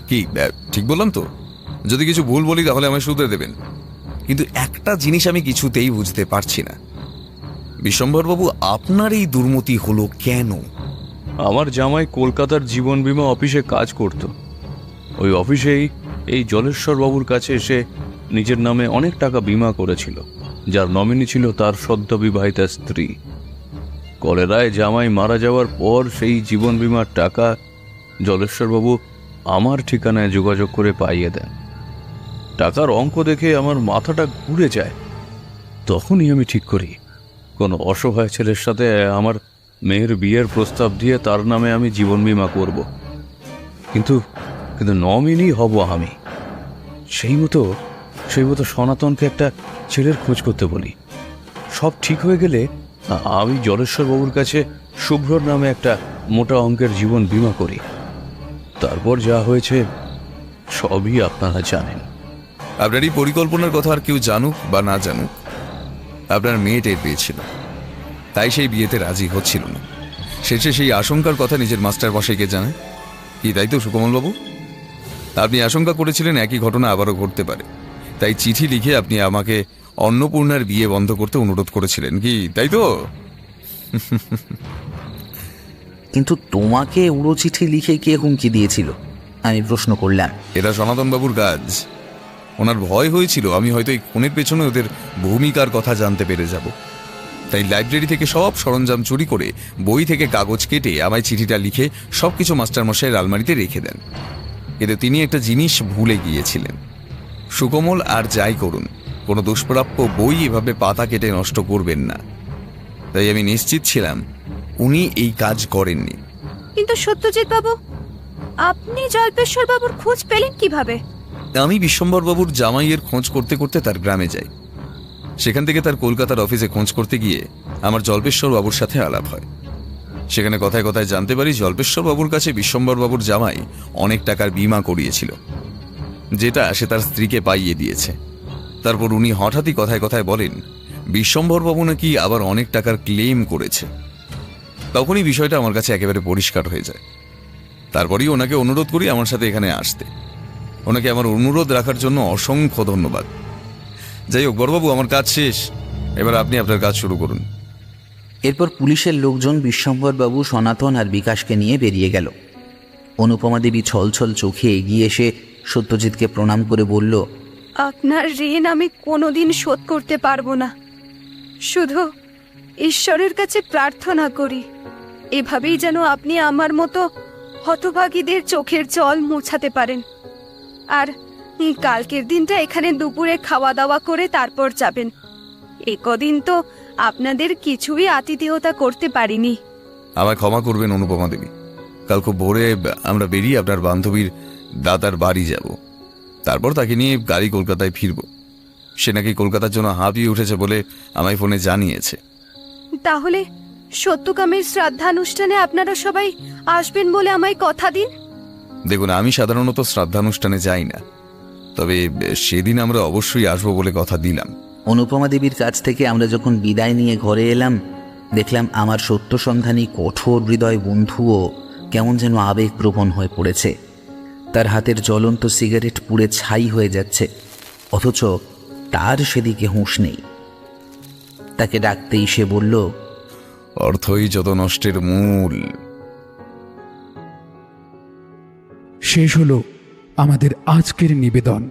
C: কি ঠিক বললাম তো? যদি কিছু ভুল বলি তাহলে আমায় শুধরে দেবেন। কিন্তু একটা জিনিস আমি কিছুতেই বুঝতে পারছি না, বিশ্বম্বরবাবু, আপনার এই দুর্মতি হলো কেন?
L: আমার জামাই কলকাতার জীবন বীমা অফিসে কাজ করত। ওই অফিসেই এই জলেশ্বর বাবুর কাছে এসে নিজের নামে অনেক টাকা বীমা করেছিল, যার নমিনি ছিল তার সদ্য বিবাহিতা স্ত্রী। কলেরায় জামাই মারা যাওয়ার পর সেই জীবন বীমার টাকা জলেশ্বরবাবু আমার ঠিকানায় যোগাযোগ করে পাইয়ে দেন। টাকার অঙ্ক দেখে আমার মাথাটা ঘুরে যায়। তখনই আমি ঠিক করি কোনো অসহায় ছেলের সাথে আমার মেয়ের বিয়ের প্রস্তাব দিয়ে তার নামে আমি জীবন বীমা করব। কিন্তু নমিনি হব আমি। সেই মতো সনাতনকে একটা ছেলের খোঁজ করতে বলি। সব ঠিক হয়ে গেলে আমি জলেশ্বর বাবুর কাছে শুভ্রর নামে একটা মোটা অঙ্কের জীবন বীমা করি। তারপর যা হয়েছে সবই আপনারা জানেন।
C: আপনার এই পরিকল্পনার কথা আর কেউ জানুক বা না জানুক, আপনার মেয়ে টের পেয়েছিল, তাই সেই বিয়েতে রাজি হচ্ছিল না। শেষে সেই আশঙ্কার কথা নিজের মাস্টার মশাইকে জানায়। কি তাই তো সুকমলবাবু? আপনি আশঙ্কা করেছিলেন একই ঘটনা আবারও ঘটতে পারে, তাই চিঠি লিখে আপনি আমাকে অন্নপূর্ণার বিয়ে বন্ধ করতে অনুরোধ করেছিলেন, কি তাই তো?
B: কিন্তু তোমাকে উড়ো চিঠি লিখে কে হুমকি দিয়েছিল? আমি প্রশ্ন করলাম।
C: এটা সনাতনবাবুর কাজ। ওনার ভয় হয়েছিল আমি হয়তো এই খুনের পেছনে ওদের ভূমিকার কথা জানতে পেরে যাব, তাই লাইব্রেরি থেকে সব সরঞ্জাম চুরি করে বই থেকে কাগজ কেটে আমায় চিঠিটা লিখে সবকিছু মাস্টারমশাইয়ের আলমারিতে রেখে দেন। কিন্তু তিনি একটা জিনিস ভুলে গিয়েছিলেন, সুকমল আর যাই করুন কোনো দুষ্প্রাপ্য বই এভাবে পাতা কেটে নষ্ট করবেন না। তাই আমি নিশ্চিত ছিলাম উনি এই কাজ করেননি।
E: কিন্তু সত্যজিৎ বাবু, আপনি জল্পেশ্বর বাবুর খোঁজ পেলেন কিভাবে?
C: আমি বিশ্বম্বরবাবুর জামাইয়ের খোঁজ করতে করতে তার গ্রামে যাই। সেখান থেকে তার কলকাতার অফিসে খোঁজ করতে গিয়ে আমার জল্পেশ্বর বাবুর সাথে আলাপ হয়। সেখানে কথায় কথায় জানতে পারি জল্পেশ্বর বাবুর কাছে বিশ্বম্বরবাবুর জামাই অনেক টাকার বীমা করিয়েছিল, যেটা সে তার স্ত্রীকে পাইয়ে দিয়েছে। তারপর উনি হঠাৎই কথায় কথায় বলেন বিশ্বম্বরবাবু নাকি আবার অনেক টাকার ক্লেম করেছে। তখনই বিষয়টা আমার কাছে একেবারে পরিষ্কার হয়ে যায়। তারপরেই ওনাকে অনুরোধ করি আমার সাথে এখানে আসতে। ওনাকে আমার অনুরোধ রাখার জন্য অসংখ্য ধন্যবাদ। যাই হোক বড়বাবু, আমার কাজ শেষ, এবার আপনি আপনার কাজ শুরু করুন।
B: এরপর পুলিশের লোকজন বিশ্বম্বরবাবু, সনাতন আর বিকাশকে নিয়ে বেরিয়ে গেল। অনুপমা দেবী ছলছল চোখে এগিয়ে এসে সত্যজিৎকে প্রণাম করে বলল,
E: আপনার ঋণ আমি কোনোদিন শোধ করতে পারবো না। শুধু ঈশ্বরের কাছে প্রার্থনা করি এভাবেই যেন আপনি আমার মতো হতভাগীদের চোখের জল মোছাতে পারেন। আর কালকের দিনটা এখানে দুপুরে খাওয়া দাওয়া করে তারপর যাবেন। একদিন তো আপনাদের কিছুই আতিথেয়তা করতে পারিনি।
C: আমায় ক্ষমা করবেন অনুপমা দেবী। কাল খুব ভোরে আমরা বেরিয়ে আপনার বান্ধবীর দাদার বাড়ি যাব। তারপর তাকে নিয়ে গাড়ি কলকাতায় ফিরব। সে নাকি কলকাতার জন্য হাঁপিয়ে উঠেছে বলে আমায় ফোনে জানিয়েছে।
E: তাহলে সত্যকামের শ্রাদ্ধানুষ্ঠানে আপনারা সবাই আসবেন বলে আমায় কথা দিন।
C: দেখুন, আমি সাধারণত শ্রাদ্ধানুষ্ঠানে যাই না, তবে সেদিন আমরা অবশ্যই আসবো বলে কথা দিলাম।
B: অনুপমা দেবীর কাছ থেকে আমরা যখন বিদায় নিয়ে ঘরে এলাম, দেখলাম আমার সত্যসন্ধানী কঠোর হৃদয় বন্ধুও কেমন যেন আবেগপ্রবণ হয়ে পড়েছে। তার হাতের জ্বলন্ত সিগারেট পুড়ে ছাই হয়ে যাচ্ছে, অথচ তার সেদিকে হুঁশ নেই। তাকে ডাকতেই সে বলল,
C: অর্থই যত নষ্টের মূল।
Q: শেষ হলো আমাদের আজকের নিবেদন।